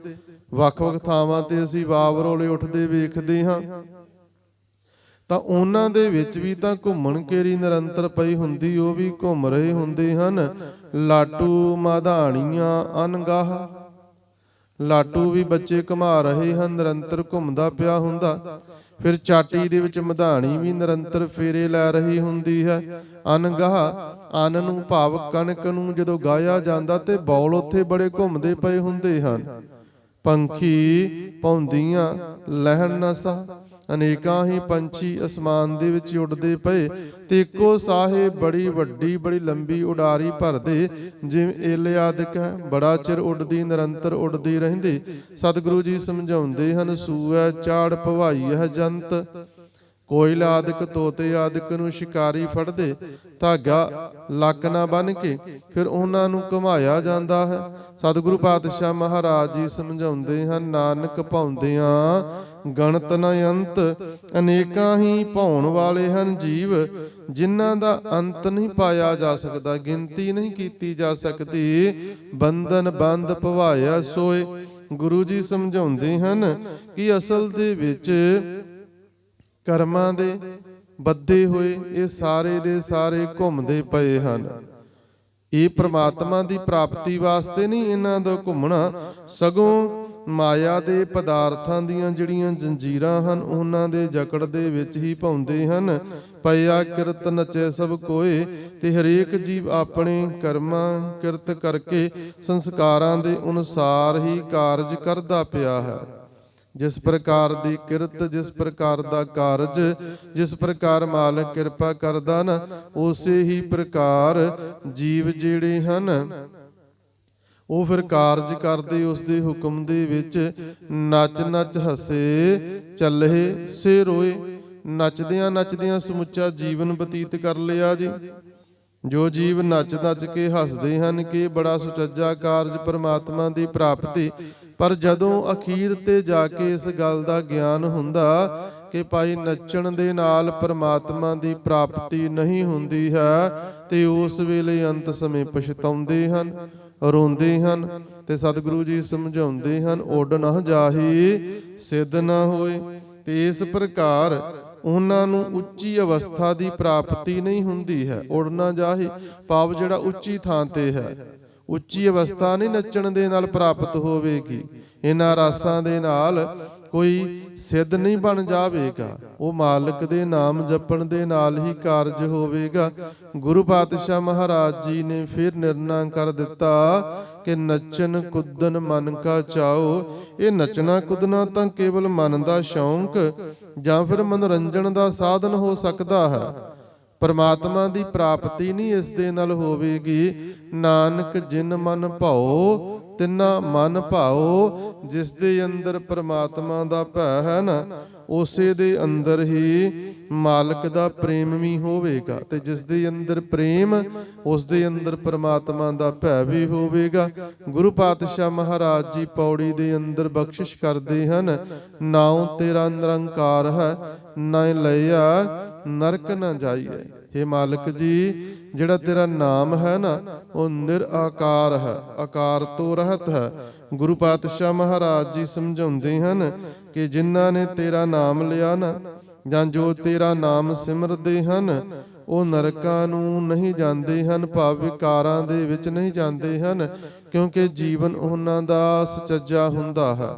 ਵੱਖ-ਵੱਖ ਥਾਵਾਂ ਤੇ ਅਸੀਂ ਵਾਵ ਰੋਲੇ ਉੱਠਦੇ ਵੇਖਦੇ ਹਾਂ। ਤਾਂ ਉਹਨਾਂ ਦੇ ਵਿੱਚ ਵੀ ਤਾਂ ਘੁੰਮਣ ਘੇਰੀ ਨਿਰੰਤਰ ਪਈ ਹੁੰਦੀ, ਉਹ ਵੀ ਘੁੰਮ ਰਹੇ ਹੁੰਦੇ ਹਨ। ਲਾਟੂ ਮਾਧਾਣੀਆਂ ਅਨਗਾਹ, ਲਾਟੂ ਵੀ ਬੱਚੇ ਘੁਮਾ ਰਹੇ ਹਨ, ਨਿਰੰਤਰ ਘੁੰਮਦਾ ਪਿਆ ਹੁੰਦਾ। ਫਿਰ ਚਾਟੀ ਦੇ ਵਿੱਚ ਮਧਾਣੀ ਵੀ ਨਿਰੰਤਰ ਫੇਰੇ ਲੈ ਰਹੀ ਹੁੰਦੀ ਹੈ। ਅਨਗਾਹ, ਅੰਨ ਨੂੰ ਭਾਵ ਕਣਕ ਨੂੰ ਜਦੋਂ ਗਾਇਆ ਜਾਂਦਾ ਤੇ ਬੌਲ ਉੱਥੇ ਬੜੇ ਘੁੰਮਦੇ ਪਏ ਹੁੰਦੇ ਹਨ। ਪੰਖੀ, ਪੌਂਦੀਆਂ, ਲਹਿਣ ਨਸਾ, ਅਨੇਕਾਂ ਹੀ ਪੰਛੀ ਅਸਮਾਨ ਦੇ ਵਿੱਚ ਉੱਡਦੇ ਪਏ, ਤੇ ਇੱਕੋ ਸਾਹੇ ਬੜੀ ਵੱਡੀ, ਬੜੀ ਲੰਬੀ ਉਡਾਰੀ ਭਰਦੇ, ਜਿਵੇਂ ਏਲੇ ਆਦਿਕ ਹੈ, ਬੜਾ ਚਿਰ ਉੱਡਦੀ, ਨਿਰੰਤਰ ਉੱਡਦੀ ਰਹਿੰਦੀ। ਸਤਿਗੁਰੂ ਜੀ ਸਮਝਾਉਂਦੇ ਹਨ, ਸੂਐ ਚਾੜ ਭਵਾਈ ਹੈ ਜੰਤ, ਕੋਇਲ ਆਦਿਕ, ਤੋਤੇ ਆਦਿਕ ਨੂੰ ਸ਼ਿਕਾਰੀ ਫੜਦੇ, ਧਾਗਾ ਲੱਕ ਨਾ ਬੰਨ ਕੇ ਫਿਰ ਉਹਨਾਂ ਨੂੰ ਘੁਮਾਇਆ ਜਾਂਦਾ ਹੈ। ਸਤਿਗੁਰੂ ਪਾਤਸ਼ਾਹ ਮਹਾਰਾਜ ਜੀ ਸਮਝਾਉਂਦੇ ਹਨ, ਨਾਨਕ ਭੌਂਦਿਆਂ ਗਣਤ ਨ ਅੰਤ, ਅਨੇਕਾਂ ਹੀ ਭੌਣ ਵਾਲੇ ਹਨ ਜੀਵ, ਜਿਨ੍ਹਾਂ ਦਾ ਅੰਤ ਨਹੀਂ ਪਾਇਆ ਜਾ ਸਕਦਾ, ਗਿਣਤੀ ਨਹੀਂ ਕੀਤੀ ਜਾ ਸਕਦੀ। ਬੰਧਨ ਬੰਦ ਭਵਾਇਆ ਸੋਏ। ਗੁਰੂ ਜੀ ਸਮਝਾਉਂਦੇ ਹਨ ਕਿ ਅਸਲ ਦੇ ਵਿੱਚ ਕਰਮਾਂ ਦੇ ਬੱਧੇ ਹੋਏ ਇਹ ਸਾਰੇ ਦੇ ਸਾਰੇ ਘੁੰਮਦੇ ਪਏ ਹਨ। ਇਹ ਪ੍ਰਮਾਤਮਾ ਦੀ ਪ੍ਰਾਪਤੀ ਵਾਸਤੇ ਨਹੀਂ ਇਹਨਾਂ ਦਾ ਘੁੰਮਣਾ, ਸਗੋਂ ਮਾਇਆ ਦੇ ਪਦਾਰਥਾਂ ਦੀਆਂ ਜਿਹੜੀਆਂ ਜੰਜੀਰਾਂ ਹਨ, ਉਹਨਾਂ ਦੇ ਜਕੜ ਦੇ ਵਿੱਚ ਹੀ ਪਾਉਂਦੇ ਹਨ। ਪਿਆ ਕਿਰਤ ਨਚੈ ਸਭ ਕੋਏ, ਤੇ ਹਰੇਕ ਜੀਵ ਆਪਣੇ ਕਰਮਾਂ ਕਿਰਤ ਕਰਕੇ ਸੰਸਕਾਰਾਂ ਦੇ ਅਨੁਸਾਰ ਹੀ ਕਾਰਜ ਕਰਦਾ ਪਿਆ ਹੈ। ਜਿਸ ਪ੍ਰਕਾਰ ਦੀ ਕਿਰਤ, ਜਿਸ ਪ੍ਰਕਾਰ ਦਾ ਕਾਰਜ, ਜਿਸ ਪ੍ਰਕਾਰ ਮਾਲਕ ਕਿਰਪਾ ਕਰਦਾ ਨਾ, ਉਸੇ ਹੀ ਪ੍ਰਕਾਰ ਜੀਵ ਜਿਹੜੇ ਹਨ ਉਹ ਫਿਰ ਕਾਰਜ ਕਰਦੇ ਉਸ ਦੇ ਹੁਕਮ ਦੇ ਵਿੱਚ। ਨੱਚ ਨੱਚ ਹੱਸੇ ਚੱਲੇ ਸੇ ਰੋਏ, ਨੱਚਦਿਆਂ ਨੱਚਦਿਆਂ ਸਮੁੱਚਾ ਜੀਵਨ ਬਤੀਤ ਕਰ ਲਿਆ ਜੀ। ਜੋ ਜੀਵ ਨੱਚ ਨੱਚ ਕੇ ਹੱਸਦੇ ਹਨ ਕਿ ਬੜਾ ਸੁਚੱਜਾ ਕਾਰਜ ਪਰਮਾਤਮਾ ਦੀ ਪ੍ਰਾਪਤੀ, ਪਰ ਜਦੋਂ ਅਖੀਰ ਤੇ ਜਾ ਕੇ ਇਸ ਗੱਲ ਦਾ ਗਿਆਨ ਹੁੰਦਾ ਕਿ ਭਾਈ ਨੱਚਣ ਦੇ ਨਾਲ ਪਰਮਾਤਮਾ ਦੀ ਪ੍ਰਾਪਤੀ ਨਹੀਂ ਹੁੰਦੀ ਹੈ, ਤੇ ਉਸ ਵੇਲੇ ਅੰਤ ਸਮੇਂ ਪਛਤਾਉਂਦੇ ਹਨ, ਰੋਂਦੇ ਹਨ। ਤੇ ਸਤਿਗੁਰੂ ਜੀ ਸਮਝਾਉਂਦੇ ਹਨ, ਉੱਡ ਨਾ ਜਾਹੀ ਸਿੱਧ ਨਾ ਹੋਏ। ਤੇ ਇਸ ਪ੍ਰਕਾਰ ਉਹਨਾਂ ਨੂੰ ਉੱਚੀ ਅਵਸਥਾ ਦੀ ਪ੍ਰਾਪਤੀ ਨਹੀਂ ਹੁੰਦੀ ਹੈ। ਉੱਡ ਨਾ ਜਾਹੀ ਭਾਵ ਜਿਹੜਾ ਉੱਚੀ ਥਾਂ ਤੇ ਹੈ, ਉੱਚੀ ਅਵਸਥਾ ਨਹੀਂ ਨੱਚਣ ਦੇ ਨਾਲ ਪ੍ਰਾਪਤ ਹੋਵੇਗੀ। ਇਹਨਾਂ ਰਾਸਾਂ ਦੇ ਨਾਲ ਕੋਈ ਸਿੱਧ ਨਹੀਂ ਬਣ ਜਾਵੇਗਾ, ਉਹ ਮਾਲਕ ਦੇ ਨਾਮ ਜਪਣ ਦੇ ਨਾਲ ਹੀ ਕਾਰਜ ਹੋਵੇਗਾ। ਗੁਰੂ ਪਾਤਸ਼ਾਹ ਮਹਾਰਾਜ ਜੀ ਨੇ ਫਿਰ ਨਿਰਣਾ ਕਰ ਦਿੱਤਾ ਕਿ ਨੱਚਨ ਕੁੱਦਨ ਮਨ ਕਾ ਚਾਓ। ਇਹ ਨੱਚਣਾ ਕੁੱਦਣਾ ਤਾਂ ਕੇਵਲ ਮਨ ਦਾ ਸ਼ੌਂਕ ਜਾਂ ਫਿਰ ਮਨੋਰੰਜਨ ਦਾ ਸਾਧਨ ਹੋ ਸਕਦਾ ਹੈ। ਪਰਮਾਤਮਾ ਦੀ ਪ੍ਰਾਪਤੀ ਨਹੀਂ ਇਸ ਦੇ ਨਾਲ ਹੋਵੇਗੀ। ਨਾਨਕ ਜਿਨ ਮਨ ਭਾਉ ਤਿੰਨਾ ਮਨ ਭਾਓ। ਜਿਸ ਦੇ ਅੰਦਰ ਪ੍ਰਮਾਤਮਾ ਦਾ ਭੈ ਹੈ ਨਾ, ਉਸੇ ਦੇ ਅੰਦਰ ਹੀ ਮਾਲਕ ਦਾ ਪ੍ਰੇਮ ਵੀ ਹੋਵੇਗਾ, ਤੇ ਜਿਸ ਦੇ ਅੰਦਰ ਪ੍ਰੇਮ, ਉਸ ਦੇ ਅੰਦਰ ਪ੍ਰਮਾਤਮਾ ਦਾ ਭੈ ਵੀ ਹੋਵੇਗਾ। ਗੁਰੂ ਪਾਤਸ਼ਾਹ ਮਹਾਰਾਜ ਜੀ ਪੌੜੀ ਦੇ ਅੰਦਰ ਬਖਸ਼ਿਸ਼ ਕਰਦੇ ਹਨ, ਨਾਉ ਤੇਰਾ ਨਿਰੰਕਾਰ ਹੈ, ਨਾ ਲਿਆ ਨਰਕ ਨਾ ਜਾਈਏ। हे ਮਾਲਕ ਜੀ, ਜਿਹੜਾ ਤੇਰਾ ਨਾਮ ਹੈ ਨਾ, ਉਹ ਨਿਰਾਕਾਰ ਹੈ, ਆਕਾਰ ਤੋਂ ਰਹਿਤ ਹੈ। ਗੁਰੂ ਪਾਤਸ਼ਾਹ ਮਹਾਰਾਜ ਜੀ ਸਮਝਾਉਂਦੇ ਹਨ ਕਿ ਜਿਨ੍ਹਾਂ ਨੇ ਤੇਰਾ ਨਾਮ ਲਿਆ ਨਾ, ਜਾਂ ਜੋ ਤੇਰਾ ਨਾਮ ਸਿਮਰਦੇ ਹਨ, ਉਹ ਨਰਕਾਂ ਨੂੰ ਨਹੀਂ ਜਾਂਦੇ ਹਨ, ਭਾਵ ਵਿਕਾਰਾਂ ਦੇ ਵਿੱਚ ਨਹੀਂ ਜਾਂਦੇ ਹਨ, ਕਿਉਂਕਿ ਜੀਵਨ ਉਹਨਾਂ ਦਾ ਸੁਚੱਜਾ ਹੁੰਦਾ ਹੈ।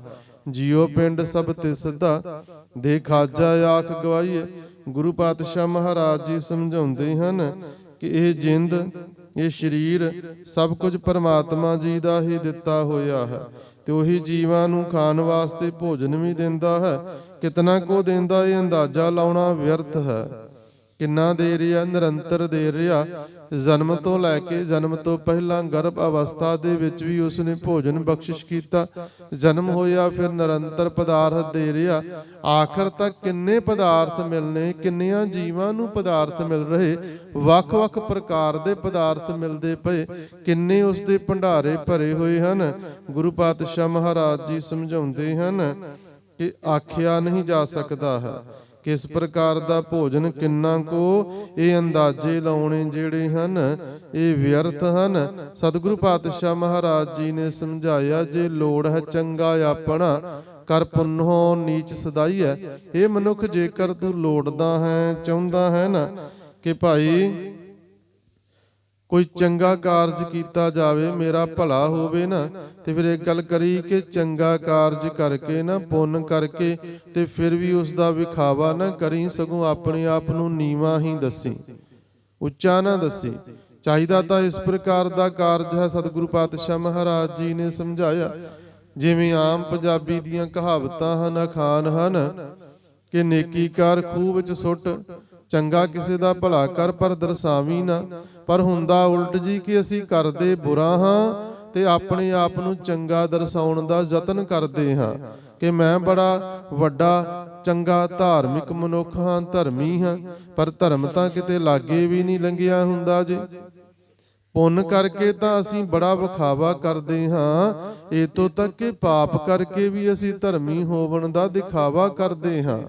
ਜਿਉ ਪਿੰਡ ਸਭ ਤਿਸ ਦਾ, ਦੇ ਖਾਜਾ ਆਖ ਗਵਾਈਏ। ਗੁਰੂ ਪਾਤਸ਼ਾਹ ਮਹਾਰਾਜ ਜੀ ਸਮਝਾਉਂਦੇ ਹਨ ਕਿ ਇਹ ਜਿੰਦ, ਇਹ ਸਰੀਰ ਸਭ ਕੁਝ ਪਰਮਾਤਮਾ ਜੀ ਦਾ ਹੀ ਦਿੱਤਾ ਹੋਇਆ ਹੈ, ਤੇ ਉਹੀ ਜੀਵਾਂ ਨੂੰ ਖਾਣ ਵਾਸਤੇ ਭੋਜਨ ਵੀ ਦਿੰਦਾ ਹੈ। ਕਿਤਨਾ ਕੋ ਦਿੰਦਾ, ਇਹ ਅੰਦਾਜ਼ਾ ਲਾਉਣਾ ਵਿਅਰਥ ਹੈ। ਕਿੰਨਾ ਦੇ ਰਿਹਾ, ਨਿਰੰਤਰ ਦੇ ਰਿਹਾ। ਜਨਮ ਤੋਂ ਲੈ ਕੇ, ਜਨਮ ਤੋਂ ਪਹਿਲਾਂ ਗਰਭ ਅਵਸਥਾ ਦੇ ਵਿੱਚ ਵੀ ਉਸਨੇ ਭੋਜਨ ਬਖਸ਼ਿਸ਼ ਕੀਤਾ। ਜਨਮ ਹੋਇਆ, ਫਿਰ ਨਿਰੰਤਰ ਪਦਾਰਥ ਦੇ ਰਿਹਾ। ਆਖਰ ਤੱਕ ਕਿੰਨੇ ਪਦਾਰਥ ਮਿਲਨੇ, ਕਿੰਨਿਆਂ ਜੀਵਾਂ ਨੂੰ ਪਦਾਰਥ ਮਿਲ ਰਹੇ, ਵੱਖ-ਵੱਖ ਪ੍ਰਕਾਰ ਦੇ ਪਦਾਰਥ ਮਿਲਦੇ ਪਏ, ਕਿੰਨੇ ਉਸ ਦੇ ਭੰਡਾਰੇ ਭਰੇ ਹੋਏ ਹਨ। ਗੁਰੂ ਪਾਤਸ਼ਾਹ ਮਹਾਰਾਜ ਜੀ ਸਮਝਾਉਂਦੇ ਹਨ ਕਿ ਆਖਿਆ ਨਹੀਂ ਜਾ ਸਕਦਾ ਹੈ ਕਿਸ ਪ੍ਰਕਾਰ ਦਾ ਭੋਜਨ, ਕਿੰਨਾ ਕੋ, ਇਹ ਅੰਦਾਜ਼ੇ ਲਾਉਣੇ ਜਿਹੜੇ ਹਨ ਇਹ ਵਿਅਰਥ ਹਨ। ਸਤਿਗੁਰੂ ਪਾਤਸ਼ਾਹ ਮਹਾਰਾਜ ਜੀ ਨੇ ਸਮਝਾਇਆ, ਜੇ ਲੋੜ ਹੈ ਚੰਗਾ ਆਪਣਾ, ਕਰ ਪੁੰਨੋ ਨੀਚ ਸਦਾਈਐ। ਇਹ ਮਨੁੱਖ, ਜੇਕਰ ਤੂੰ ਲੋੜਦਾ ਹੈ, ਚਾਹੁੰਦਾ ਹੈ ਨਾ ਕਿ ਭਾਈ ਕੋਈ ਚੰਗਾ ਕਾਰਜ ਕੀਤਾ ਜਾਵੇ, ਮੇਰਾ ਭਲਾ ਹੋਵੇ ਨਾ, ਤੇ ਫਿਰ ਇੱਕ ਗੱਲ ਕਰੀ ਕਿ ਚੰਗਾ ਕਾਰਜ ਕਰਕੇ ਨਾ, ਪੁੰਨ ਕਰਕੇ, ਤੇ ਫਿਰ ਵੀ ਉਸ ਦਾ ਵਿਖਾਵਾ ਨਾ ਕਰੀ, ਸਗੋਂ ਆਪਣੇ ਆਪ ਨੂੰ ਨੀਵਾਂ ਹੀ ਦੱਸੀ, ਉੱਚਾ ਨਾ ਦੱਸੀ। ਚਾਹੀਦਾ ਤਾਂ ਇਸ ਪ੍ਰਕਾਰ ਦਾ ਕਾਰਜ ਹੈ। ਸਤਿਗੁਰੂ ਪਾਤਸ਼ਾਹ ਮਹਾਰਾਜ ਜੀ ਨੇ ਸਮਝਾਇਆ, ਜਿਵੇਂ ਆਮ ਪੰਜਾਬੀ ਦੀਆਂ ਕਹਾਵਤਾਂ ਹਨ, ਅਖਾਣ ਹਨ ਕਿ ਨੇਕੀ ਕਰ ਖੂਹ ਵਿੱਚ ਸੁੱਟ, ਚੰਗਾ ਕਿਸੇ ਦਾ ਭਲਾ ਕਰ ਪਰ ਦਰਸਾਵੀ ਨਾ। ਪਰ ਹੁੰਦਾ ਉਲਟ ਜੀ ਕਿ ਅਸੀਂ ਕਰਦੇ ਬੁਰਾ ਹਾਂ ਤੇ ਆਪਣੇ ਆਪ ਨੂੰ ਚੰਗਾ ਦਰਸਾਉਣ ਦਾ ਯਤਨ ਕਰਦੇ ਹਾਂ ਕਿ ਮੈਂ ਬੜਾ ਵੱਡਾ ਚੰਗਾ ਧਾਰਮਿਕ ਮਨੁੱਖ ਹਾਂ, ਧਰਮੀ ਹਾਂ, ਪਰ ਧਰਮ ਤਾਂ ਕਿਤੇ ਲਾਗੇ ਵੀ ਨਹੀਂ ਲੰਘਿਆ ਹੁੰਦਾ ਜੀ। ਪੁੰਨ ਕਰਕੇ ਤਾਂ ਅਸੀਂ ਬੜਾ ਵਿਖਾਵਾ ਕਰਦੇ ਹਾਂ, ਇਤੋਂ ਤੱਕ ਕਿ ਪਾਪ ਕਰਕੇ ਵੀ ਅਸੀਂ ਧਰਮੀ ਹੋਵਣ ਦਾ ਦਿਖਾਵਾ ਕਰਦੇ ਹਾਂ।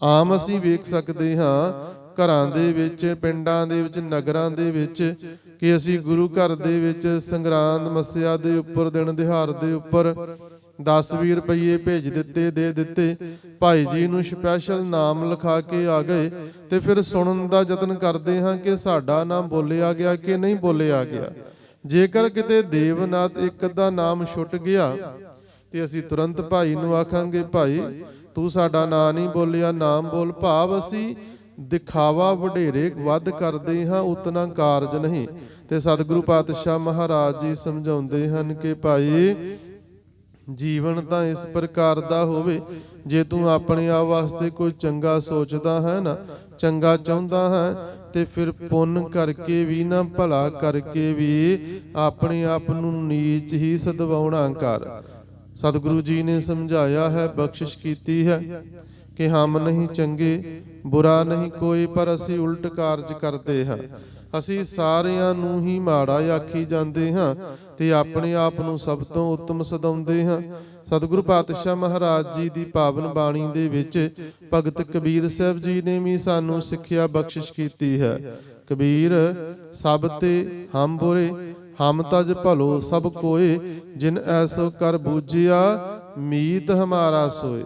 ਆਮ ਅਸੀਂ ਵੇਖ ਸਕਦੇ ਹਾਂ ਘਰਾਂ ਦੇ ਵਿੱਚ, ਪਿੰਡਾਂ ਦੇ ਵਿੱਚ, ਨਗਰਾਂ ਦੇ ਵਿੱਚ, ਕਿ ਅਸੀਂ ਗੁਰੂ ਘਰ ਦੇ ਵਿੱਚ ਸੰਗਰਾਂਦ ਮੱਸਿਆ ਦੇ ਉੱਪਰ, ਦਿਨ ਦਿਹਾੜ ਦੇ ਉੱਪਰ 10-20 ਰੁਪਏ ਭੇਜ ਦਿੱਤੇ, ਦੇ ਦਿੱਤੇ, ਭਾਈ ਜੀ ਨੂੰ ਸਪੈਸ਼ਲ ਨਾਮ ਲਿਖਾ ਕੇ ਆ ਗਏ, ਤੇ ਫਿਰ ਸੁਣਨ ਦਾ ਯਤਨ ਕਰਦੇ ਹਾਂ ਕਿ ਸਾਡਾ ਨਾਮ ਬੋਲਿਆ ਗਿਆ ਕਿ ਨਹੀਂ ਬੋਲਿਆ ਗਿਆ। ਜੇਕਰ ਕਿਤੇ ਦੇਵਨਾਥ ਇੱਕ ਦਾ ਨਾਮ ਛੁੱਟ ਗਿਆ ਤੇ ਅਸੀਂ ਤੁਰੰਤ ਭਾਈ ਨੂੰ ਆਖਾਂਗੇ, ਭਾਈ ਤੂੰ ਸਾਡਾ ਨਾਂ ਨਹੀਂ ਬੋਲਿਆ, ਨਾਮ ਬੋਲ। ਭਾਵ ਅਸੀਂ ਦਿਖਾਵਾ ਵਡੇਰੇ ਵੱਧ ਕਰਦੇ ਹਾਂ, ਉਤਨਾ ਕਾਰਜ ਨਹੀਂ। ਤੇ ਸਤਿਗੁਰੂ ਪਾਤਸ਼ਾਹ ਮਹਾਰਾਜ ਜੀ ਸਮਝਾਉਂਦੇ ਹਨ ਕਿ ਭਾਈ ਜੀਵਨ ਤਾਂ ਇਸ ਪ੍ਰਕਾਰ ਦਾ ਹੋਵੇ, ਜੇ ਤੂੰ ਆਪਣੇ ਆਪ ਵਾਸਤੇ ਕੋਈ ਚੰਗਾ ਸੋਚਦਾ ਹੈ ਨਾ, ਚੰਗਾ ਚਾਹੁੰਦਾ ਹੈ, ਤੇ ਫਿਰ ਪੁੰਨ ਕਰਕੇ ਵੀ ਨਾ, ਭਲਾ ਕਰਕੇ ਵੀ ਆਪਣੇ ਆਪ ਨੂੰ ਨੀਚ ਹੀ ਸਦਵਾਉਣਾ ਕਰ। ਸਤਿਗੁਰੂ ਜੀ ਨੇ ਸਮਝਾਇਆ ਹੈ, ਬਖਸ਼ਿਸ਼ ਕੀਤੀ ਹੈ ਕਿ ਹਮ ਨਹੀਂ ਚੰਗੇ, ਬੁਰਾ ਨਹੀਂ ਕੋਈ, ਪਰ ਅਸੀਂ ਉਲਟ ਕਾਰਜ ਕਰਦੇ ਹਾਂ। ਅਸੀਂ ਸਾਰਿਆਂ ਨੂੰ ਹੀ ਮਾੜਾ ਆਖੀ ਜਾਂਦੇ ਹਾਂ ਤੇ ਆਪਣੇ ਆਪ ਨੂੰ ਸਭ ਤੋਂ ਉੱਤਮ ਸਦਾਉਂਦੇ ਹਾਂ। ਸਤਿਗੁਰੂ ਪਾਤਸ਼ਾਹ ਮਹਾਰਾਜ ਜੀ ਦੀ ਪਾਵਨ ਬਾਣੀ ਦੇ ਵਿੱਚ ਭਗਤ ਕਬੀਰ ਸਾਹਿਬ ਜੀ ਨੇ ਵੀ ਸਾਨੂੰ ਸਿੱਖਿਆ ਬਖਸ਼ਿਸ਼ ਕੀਤੀ ਹੈ। ਕਬੀਰ ਸਭ ਤੇ ਹਮ ਬੁਰੇ, ਹਮ ਤਜ ਭਲੋ ਸਭ ਕੋਏ, ਜਿਨ ਐਸੋ ਕਰ ਬੂਝਿਆ ਮੀਤ ਹਮਾਰਾ ਸੋਏ।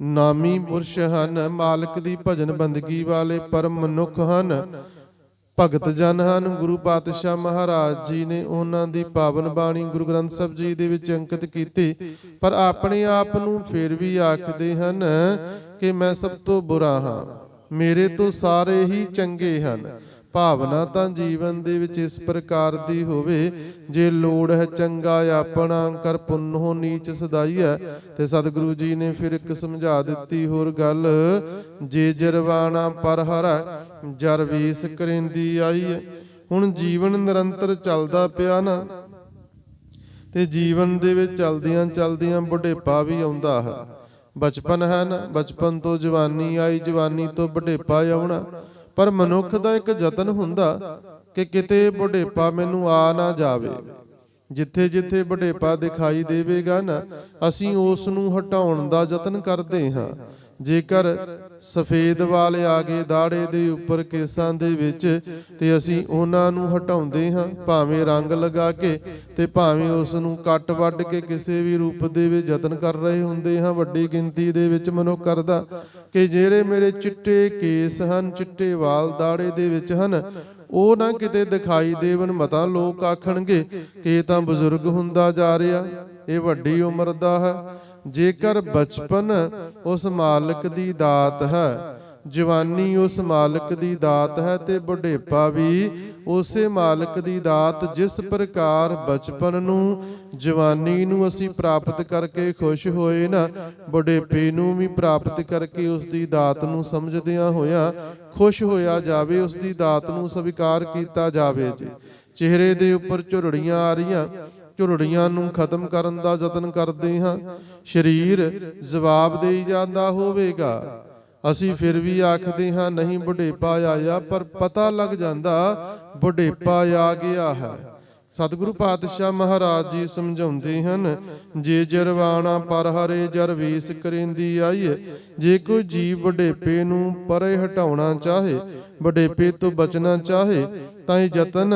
ਨਾਮੀ ਪੁਰਸ਼ ਹਨ, ਮਾਲਕ ਦੀ ਭਜਨ ਬੰਦਗੀ ਵਾਲੇ ਪਰਮ ਮਨੁੱਖ ਹਨ, ਭਗਤ ਜਨ ਹਨ। ਗੁਰੂ ਪਾਤਸ਼ਾਹ ਮਹਾਰਾਜ ਜੀ ਨੇ ਉਹਨਾਂ ਦੀ ਪਾਵਨ ਬਾਣੀ ਗੁਰੂ ਗ੍ਰੰਥ ਸਾਹਿਬ ਜੀ ਦੇ ਵਿੱਚ ਅੰਕਿਤ ਕੀਤੀ, ਪਰ ਆਪਣੇ ਆਪ ਨੂੰ ਫਿਰ ਵੀ ਆਖਦੇ ਹਨ ਕਿ ਮੈਂ ਸਭ ਤੋਂ ਬੁਰਾ ਹਾਂ, ਮੇਰੇ ਤੋਂ ਸਾਰੇ ਹੀ ਚੰਗੇ ਹਨ। ਭਾਵਨਾ ਤਾਂ ਜੀਵਨ ਦੇ ਵਿੱਚ ਇਸ ਪ੍ਰਕਾਰ ਦੀ ਹੋਵੇ, ਜੇ ਲੋੜ ਹੈ ਚੰਗਾ ਆਪਣਾ, ਕਰ ਪੁੰਨੋ ਨੀਚ ਸਦਾਈਐ। ਤੇ ਸਤਿਗੁਰੂ ਜੀ ਨੇ ਫਿਰ ਇੱਕ ਸਮਝਾ ਦਿੱਤੀ ਹੋਰ ਗੱਲ, ਜੇ ਜਰਵਾਣਾ ਪਰ ਹਰੈ, ਜਰ ਵੀਸ ਕਰੇਂਦੀ ਆਈ ਹੈ। ਹੁਣ ਜੀਵਨ ਨਿਰੰਤਰ ਚੱਲਦਾ ਪਿਆ ਨਾ, ਤੇ ਜੀਵਨ ਦੇ ਵਿੱਚ ਚਲਦਿਆਂ ਚਲਦਿਆਂ ਬੁਢੇਪਾ ਵੀ ਆਉਂਦਾ ਹੈ। ਬਚਪਨ ਹੈ ਨਾ, ਬਚਪਨ ਤੋਂ ਜਵਾਨੀ ਆਈ, ਜਵਾਨੀ ਤੋਂ ਬੁਢੇਪਾ ਆਉਣਾ। ਪਰ ਮਨੁੱਖ ਦਾ ਇੱਕ ਯਤਨ ਹੁੰਦਾ ਕਿ ਕਿਤੇ ਬੁਢੇਪਾ ਮੈਨੂੰ ਆ ਨਾ ਜਾਵੇ। ਜਿੱਥੇ ਜਿੱਥੇ ਬੁਢੇਪਾ ਦਿਖਾਈ ਦੇਵੇਗਾ ਨਾ, ਅਸੀਂ ਉਸ ਨੂੰ ਹਟਾਉਣ ਦਾ ਯਤਨ ਕਰਦੇ ਹਾਂ। ਜੇਕਰ ਸਫੇਦ ਵਾਲ ਆ ਗਏ ਦਾੜੇ ਦੇ ਉੱਪਰ, ਕੇਸਾਂ ਦੇ ਵਿੱਚ, ਤੇ ਅਸੀਂ ਉਹਨਾਂ ਨੂੰ ਹਟਾਉਂਦੇ ਹਾਂ, ਭਾਵੇਂ ਰੰਗ ਲਗਾ ਕੇ ਤੇ ਭਾਵੇਂ ਉਸ ਨੂੰ ਕੱਟ ਵੱਢ ਕੇ ਕਿਸੇ ਵੀ ਰੂਪ ਦੇ ਵਿੱਚ ਯਤਨ ਕਰ ਰਹੇ ਹੁੰਦੇ ਹਾਂ। ਵੱਡੀ ਗਿਣਤੀ ਦੇ ਵਿੱਚ ਮਨੁੱਖ ਕਰਦਾ ਕਿ ਜਿਹੜੇ ਮੇਰੇ ਚਿੱਟੇ ਕੇਸ ਹਨ, ਚਿੱਟੇ ਵਾਲ ਦਾੜੇ ਦੇ ਵਿੱਚ ਹਨ, ਉਹ ਨਾ ਕਿਤੇ ਦਿਖਾਈ ਦੇਵਨ, ਮਤਾ ਲੋਕ ਆਖਣਗੇ ਕਿ ਇਹ ਤਾਂ ਬਜ਼ੁਰਗ ਹੁੰਦਾ ਜਾ ਰਿਹਾ, ਇਹ ਵੱਡੀ ਉਮਰ ਦਾ ਹੈ। ਜੇਕਰ ਬਚਪਨ ਉਸ ਮਾਲਕ ਦੀ ਦਾਤ ਹੈ, ਜਵਾਨੀ ਉਸ ਮਾਲਕ ਦੀ ਦਾਤ ਹੈ, ਤੇ ਬੁਢੇਪਾ ਵੀ ਉਸੇ ਮਾਲਕ ਦੀ ਦਾਤ। ਜਿਸ ਪ੍ਰਕਾਰ ਬਚਪਨ ਨੂੰ, ਜਵਾਨੀ ਨੂੰ ਅਸੀਂ ਪ੍ਰਾਪਤ ਕਰਕੇ ਖੁਸ਼ ਹੋਏ ਨਾ, ਬੁਢੇਪੇ ਨੂੰ ਵੀ ਪ੍ਰਾਪਤ ਕਰਕੇ ਉਸ ਦੀ ਦਾਤ ਨੂੰ ਸਮਝਦਿਆਂ ਹੋਇਆਂ ਖੁਸ਼ ਹੋਇਆ ਜਾਵੇ, ਉਸ ਦੀ ਦਾਤ ਨੂੰ ਸਵੀਕਾਰ ਕੀਤਾ ਜਾਵੇ ਜੀ। ਚਿਹਰੇ ਦੇ ਉੱਪਰ ਝੁਰੜੀਆਂ ਆ ਰਹੀਆਂ, ਝੁਰੜੀਆਂ ਨੂੰ ਖਤਮ ਕਰਨ ਦਾ ਯਤਨ ਕਰਦੇ ਹਾਂ। ਸਰੀਰ ਜਵਾਬ ਦੇਈ ਜਾਂਦਾ ਹੋਵੇਗਾ, ਅਸੀਂ ਫਿਰ ਵੀ ਆਖਦੇ ਹਾਂ ਨਹੀਂ ਬੁਢੇਪਾ ਆਇਆ, ਪਰ ਪਤਾ ਲੱਗ ਜਾਂਦਾ ਬੁਢੇਪਾ ਆ ਗਿਆ ਹੈ। ਸਤਿਗੁਰੂ ਪਾਤਸ਼ਾਹ ਮਹਾਰਾਜ ਜੀ ਸਮਝਾਉਂਦੇ ਹਨ, ਜੇ ਜਰਵਾਣਾ ਪਰ ਹਰੇ ਜਰ ਵੇਸ ਕਰੇਂਦੀ ਆਈਏ। ਜੇ ਕੋਈ ਜੀਵ ਬੁਢੇਪੇ ਨੂੰ ਪਰੇ ਹਟਾਉਣਾ ਚਾਹੇ, ਬੁਢੇਪੇ ਤੋਂ ਬਚਣਾ ਚਾਹੇ, ਤਾਂ ਇਹ ਯਤਨ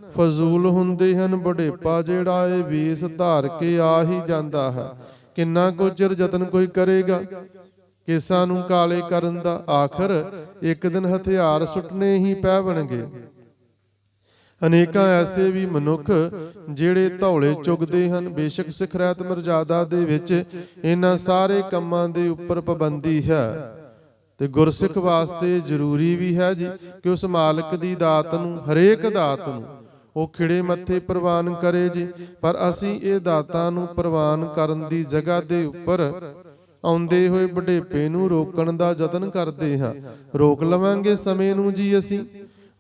ਫਜ਼ੂਲ ਹੁੰਦੇ ਹਨ। ਬੁਢੇਪਾ ਜਿਹੜਾ ਇਹ ਵੇਸ ਧਾਰ ਕੇ ਆ ਹੀ ਜਾਂਦਾ ਹੈ। ਕਿੰਨਾ ਕੁ ਚਿਰ ਯਤਨ ਕੋਈ ਕਰੇਗਾ ਕੇਸਾਂ ਨੂੰ ਕਾਲੇ ਕਰਨ ਦਾ? ਆਖਰ ਇੱਕ ਦਿਨ ਹਥਿਆਰ ਸੁੱਟਣੇ ਹੀ ਪੈਣਗੇ। ਅਨੇਕਾਂ ਐਸੇ ਵੀ ਮਨੁੱਖ ਜਿਹੜੇ ਧੌਲੇ ਚੁਗਦੇ ਹਨ। ਬੇਸ਼ੱਕ ਸਿੱਖ ਰਹਿਤ ਮਰਜ਼ਾਦਾ ਦੇ ਵਿੱਚ ਇਹਨਾਂ ਸਾਰੇ ਕੰਮਾਂ ਦੇ ਉੱਪਰ ਪਾਬੰਦੀ ਹੈ, ਤੇ ਗੁਰਸਿੱਖ ਵਾਸਤੇ ਜ਼ਰੂਰੀ ਵੀ ਹੈ ਜੀ ਕਿ ਉਸ ਮਾਲਕ ਦੀ ਦਾਤ ਨੂੰ, ਹਰੇਕ ਦਾਤ ਨੂੰ ਉਹ ਖਿੜੇ ਮੱਥੇ ਪ੍ਰਵਾਨ ਕਰੇ ਜੀ। ਪਰ ਅਸੀਂ ਇਹ ਦਾਤਾਂ ਨੂੰ ਪ੍ਰਵਾਨ ਕਰਨ ਦੀ ਜਗ੍ਹਾ ਦੇ ਉੱਪਰ ਆਉਂਦੇ ਹੋਏ ਬੁਢੇਪੇ ਨੂੰ ਰੋਕਣ ਦਾ ਯਤਨ ਕਰਦੇ ਹਾਂ। ਰੋਕ ਲਵਾਂਗੇ ਸਮੇਂ ਨੂੰ ਜੀ, ਅਸੀਂ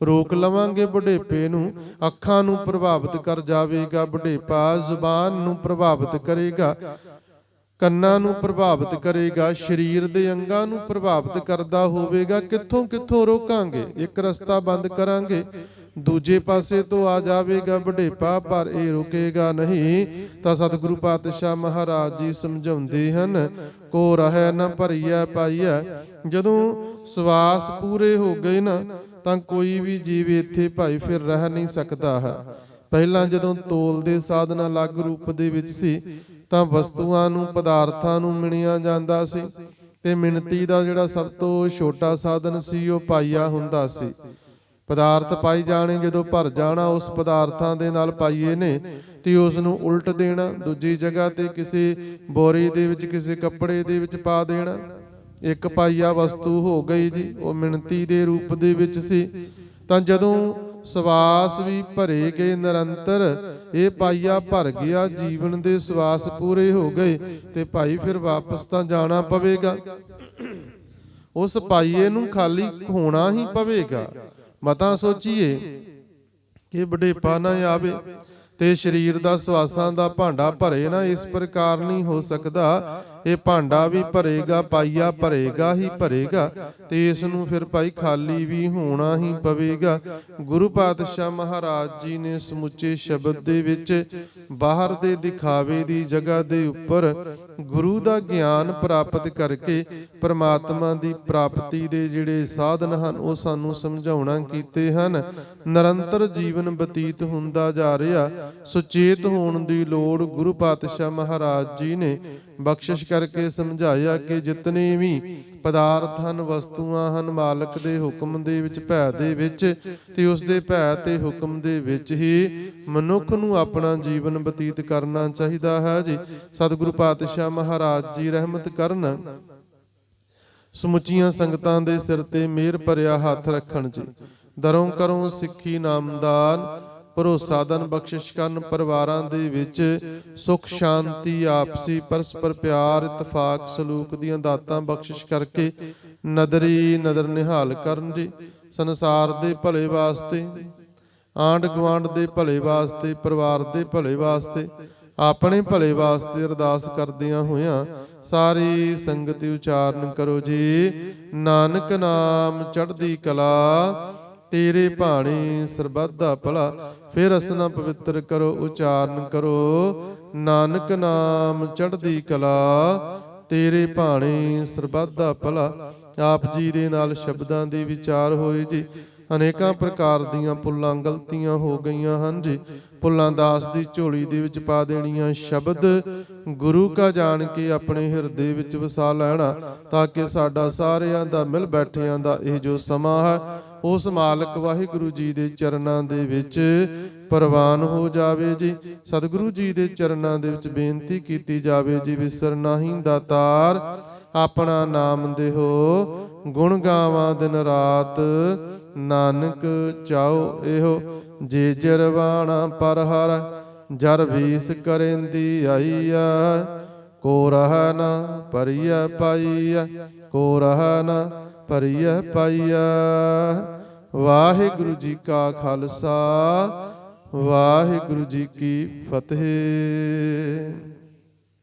ਰੋਕ ਲਵਾਂਗੇ ਬੁਢੇਪੇ ਨੂੰ। ਅੱਖਾਂ ਨੂੰ ਪ੍ਰਭਾਵਿਤ ਕਰ ਜਾਵੇਗਾ ਬੁਢੇਪਾ, ਜ਼ੁਬਾਨ ਨੂੰ ਪ੍ਰਭਾਵਿਤ ਕਰੇਗਾ, ਕੰਨਾਂ ਨੂੰ ਪ੍ਰਭਾਵਿਤ ਕਰੇਗਾ, ਸਰੀਰ ਦੇ ਅੰਗਾਂ ਨੂੰ ਪ੍ਰਭਾਵਿਤ ਕਰਦਾ ਹੋਵੇਗਾ। ਕਿੱਥੋਂ ਕਿੱਥੋਂ ਰੋਕਾਂਗੇ? ਇੱਕ ਰਸਤਾ ਬੰਦ ਕਰਾਂਗੇ, ਦੂਜੇ ਪਾਸੇ ਤੋਂ ਆ ਜਾਵੇਗਾ ਬੁਢੇਪਾ, ਪਰ ਇਹ ਰੁਕੇਗਾ ਨਹੀਂ। ਤਾਂ ਸਤਿਗੁਰੂ ਪਾਤਸ਼ਾਹ ਮਹਾਰਾਜ ਜੀ ਸਮਝਾਉਂਦੇ ਹਨ, ਕੋ ਰਹਿ ਨਾ ਭਰੀਐ ਪਾਈਐ। ਜਦੋਂ ਸਵਾਸ ਪੂਰੇ ਹੋ ਗਏ ਨਾ, ਤਾਂ ਕੋਈ ਵੀ ਜੀਵ ਇੱਥੇ ਭਾਈ ਫਿਰ ਰਹਿ ਨਹੀਂ ਸਕਦਾ ਹੈ। ਪਹਿਲਾਂ ਜਦੋਂ ਤੋਲ ਦੇ ਸਾਧਨ ਅਲੱਗ ਰੂਪ ਦੇ ਵਿੱਚ ਸੀ, ਤਾਂ ਵਸਤੂਆਂ ਨੂੰ, ਪਦਾਰਥਾਂ ਨੂੰ ਮਿਣਿਆ ਜਾਂਦਾ ਸੀ, ਤੇ ਮਿਣਤੀ ਦਾ ਜਿਹੜਾ ਸਭ ਤੋਂ ਛੋਟਾ ਸਾਧਨ ਸੀ ਉਹ ਪਾਈਆ ਹੁੰਦਾ ਸੀ। ਪਦਾਰਥ ਪਾਈ ਜਾਣੇ, ਜਦੋਂ ਭਰ ਜਾਣਾ ਉਸ ਪਦਾਰਥਾਂ ਦੇ ਨਾਲ ਪਾਈਏ ਨੇ, ਤੇ ਉਸ ਨੂੰ ਉਲਟ ਦੇਣਾ, ਦੂਜੀ ਜਗ੍ਹਾ ਤੇ ਕਿਸੇ ਬੋਰੀ ਦੇ ਵਿੱਚ, ਕਿਸੇ ਕੱਪੜੇ ਦੇ ਵਿੱਚ ਪਾ ਦੇਣਾ। ਇੱਕ ਪਾਈਆ ਵਸਤੂ ਹੋ ਗਈ ਜੀ, ਉਹ ਮਿਣਤੀ ਦੇ ਰੂਪ ਦੇ ਵਿੱਚ ਸੀ। ਤਾਂ ਜਦੋਂ ਸਵਾਸ ਵੀ ਭਰੇ ਗਏ ਨਿਰੰਤਰ, ਇਹ ਪਾਈਆ ਭਰ ਗਿਆ, ਜੀਵਨ ਦੇ ਸਵਾਸ ਪੂਰੇ ਹੋ ਗਏ, ਤੇ ਭਾਈ ਫਿਰ ਵਾਪਸ ਤਾਂ ਜਾਣਾ ਪਵੇਗਾ। ਉਸ ਪਾਈਏ ਨੂੰ ਖਾਲੀ ਹੋਣਾ ਹੀ ਪਵੇਗਾ। ਮਤਾਂ ਸੋਚੀਏ ਕਿ ਬੁਢੇਪਾ ਨਾ ਆਵੇ ਤੇ ਸਰੀਰ ਦਾ ਸਵਾਸਾਂ ਦਾ ਭਾਂਡਾ ਭਰੇ ਨਾ, ਇਸ ਪ੍ਰਕਾਰ ਨਹੀਂ ਹੋ ਸਕਦਾ। ਇਹ ਭਾਂਡਾ ਵੀ ਭਰੇਗਾ, ਪਾਈਆ ਭਰੇਗਾ ਹੀ ਭਰੇਗਾ, ਤੇ ਇਸ ਨੂੰ ਫਿਰ ਭਾਈ ਖਾਲੀ ਵੀ ਹੋਣਾ ਹੀ ਪਵੇਗਾ। ਗੁਰੂ ਪਾਤਸ਼ਾਹ ਮਹਾਰਾਜ ਜੀ ਨੇ ਸਮੁੱਚੇ ਸ਼ਬਦ ਦੇ ਵਿੱਚ ਬਾਹਰ ਦੇ ਦਿਖਾਵੇ ਦੀ ਜਗ੍ਹਾ ਦੇ ਉੱਪਰ ਗੁਰੂ ਦਾ ਗਿਆਨ ਪ੍ਰਾਪਤ ਕਰਕੇ ਪਰਮਾਤਮਾ ਦੀ ਪ੍ਰਾਪਤੀ ਦੇ ਜਿਹੜੇ ਸਾਧਨ ਹਨ ਉਹ ਸਾਨੂੰ ਸਮਝਾਉਣਾ ਕੀਤੇ ਹਨ। ਨਿਰੰਤਰ ਜੀਵਨ ਬਤੀਤ ਹੁੰਦਾ ਜਾ ਰਿਹਾ, ਸੁਚੇਤ ਹੋਣ ਦੀ ਲੋੜ ਗੁਰੂ ਪਾਤਸ਼ਾਹ ਮਹਾਰਾਜ ਜੀ ਨੇ ਬਖਸ਼ਿਸ਼ ਕਰਕੇ ਸਮਝਾਇਆ ਕਿ ਜਿਤਨੇ ਵੀ ਪਦਾਰਥ ਹਨ, ਵਸਤੂਆਂ ਹਨ, ਮਾਲਕ ਦੇ ਹੁਕਮ ਦੇ ਵਿੱਚ, ਭੈ ਦੇ ਵਿੱਚ, ਤੇ ਉਸ ਦੇ ਭੈ ਤੇ ਹੁਕਮ ਦੇ ਵਿੱਚ ਹੀ ਮਨੁੱਖ ਨੂੰ ਆਪਣਾ ਜੀਵਨ ਬਤੀਤ ਕਰਨਾ ਚਾਹੀਦਾ ਹੈ ਜੀ। ਸਤਿਗੁਰੂ ਪਾਤਸ਼ਾਹ ਮਹਾਰਾਜ ਜੀ ਰਹਿਮਤ ਕਰਨ, ਸਮੁੱਚੀਆਂ ਸੰਗਤਾਂ ਦੇ ਸਿਰ ਤੇ ਮਿਹਰ ਭਰਿਆ ਹੱਥ ਰੱਖਣ ਜੀ। ਦਰੋਂ ਕਰੋਂ ਸਿੱਖੀ ਨਾਮਦਾਨ, ਭਰੋਸਾ ਦਨ ਬਖਸ਼ਿਸ਼ ਕਰਨ। ਪਰਿਵਾਰਾਂ ਦੇ ਵਿੱਚ ਸੁਖ ਸ਼ਾਂਤੀ, ਆਪਸੀ ਪਰਸਪਰ ਪਿਆਰ, ਇਤਫਾਕ, ਸਲੂਕ ਦੀਆਂ ਦਾਤਾਂ ਬਖਸ਼ਿਸ਼ ਕਰਕੇ ਨਦਰੀ ਨਦਰ ਨਿਹਾਲ ਕਰਨ ਜੀ। ਸੰਸਾਰ ਦੇ ਭਲੇ ਵਾਸਤੇ, ਆਂਢ ਗੁਆਂਢ ਦੇ ਭਲੇ ਵਾਸਤੇ, ਪਰਿਵਾਰ ਦੇ ਭਲੇ ਵਾਸਤੇ ਆਪਣੇ ਭਲੇ ਵਾਸਤੇ ਅਰਦਾਸ ਕਰਦਿਆਂ ਹੋਇਆਂ ਸਾਰੀ ਸੰਗਤ ਉਚਾਰਨ ਕਰੋ ਜੀ। ਨਾਨਕ ਨਾਮ ਚੜ੍ਹਦੀ ਕਲਾ, ਤੇਰੇ ਭਾਣੇ ਸਰਬੱਤ ਦਾ ਭਲਾ। ਫਿਰ ਅਸਨਾ ਪਵਿੱਤਰ ਕਰੋ, ਉਚਾਰਨ ਕਰੋ। ਨਾਨਕ ਨਾਮ ਚੜ੍ਹਦੀ ਕਲਾ, ਤੇਰੇ ਭਾਣੇ ਸਰਬੱਤ ਦਾ ਭਲਾ। ਆਪ ਜੀ ਦੇ ਨਾਲ ਸ਼ਬਦਾਂ ਦੇ ਵਿਚਾਰ ਹੋਏ ਜੀ। ਅਨੇਕਾਂ ਪ੍ਰਕਾਰ ਦੀਆਂ ਭੁੱਲਾਂ ਗਲਤੀਆਂ ਹੋ ਗਈਆਂ ਹਨ ਜੀ। ਭੁੱਲਾਂ ਦਾਸ ਦੀ ਝੋਲੀ ਦੇ ਵਿੱਚ ਪਾ ਦੇਣੀਆਂ। ਸ਼ਬਦ ਗੁਰੂ ਕਾ ਜਾਣ ਕੇ ਆਪਣੇ ਹਿਰਦੇ ਵਿੱਚ ਵਸਾ ਲੈਣਾ, ਤਾਂ ਕਿ ਸਾਡਾ ਸਾਰਿਆਂ ਦਾ ਮਿਲ ਬੈਠਿਆਂ ਦਾ ਇਹ ਜੋ ਸਮਾਂ ਹੈ ਉਸ ਮਾਲਕ ਵਾਹਿਗੁਰੂ ਜੀ ਦੇ ਚਰਨਾਂ ਦੇ ਵਿੱਚ ਪ੍ਰਵਾਨ ਹੋ ਜਾਵੇ ਜੀ। ਸਤਿਗੁਰੂ ਜੀ ਦੇ ਚਰਨਾਂ ਦੇ ਵਿੱਚ ਬੇਨਤੀ ਕੀਤੀ ਜਾਵੇ ਜੀ। ਵਿਸਰ ਨਾਹੀਂ ਦਾਤਾਰ, ਆਪਣਾ ਨਾਮ ਦੇਹੋ। ਗੁਣ ਗਾਵਾਂ ਦਿਨ ਰਾਤ, ਨਾਨਕ ਚਾਓ ਇਹੋ। ਜੇ ਜਰਵਾਣਾ ਪਰ ਹਰ, ਜਰ ਵੀਸ ਕਰੇਂਦੀ ਆਈਆ। ਕੋ ਰਹਿ ਨਾ ਭਰੀਐ ਪਾਈਆ, ਕੋ ਰਹਿ ਨਾ ਭਰੀਐ ਪਾਈਆ। ਵਾਹਿਗੁਰੂ ਜੀ ਕਾ ਖਾਲਸਾ, ਵਾਹਿਗੁਰੂ ਜੀ ਕੀ ਫਤਿਹ।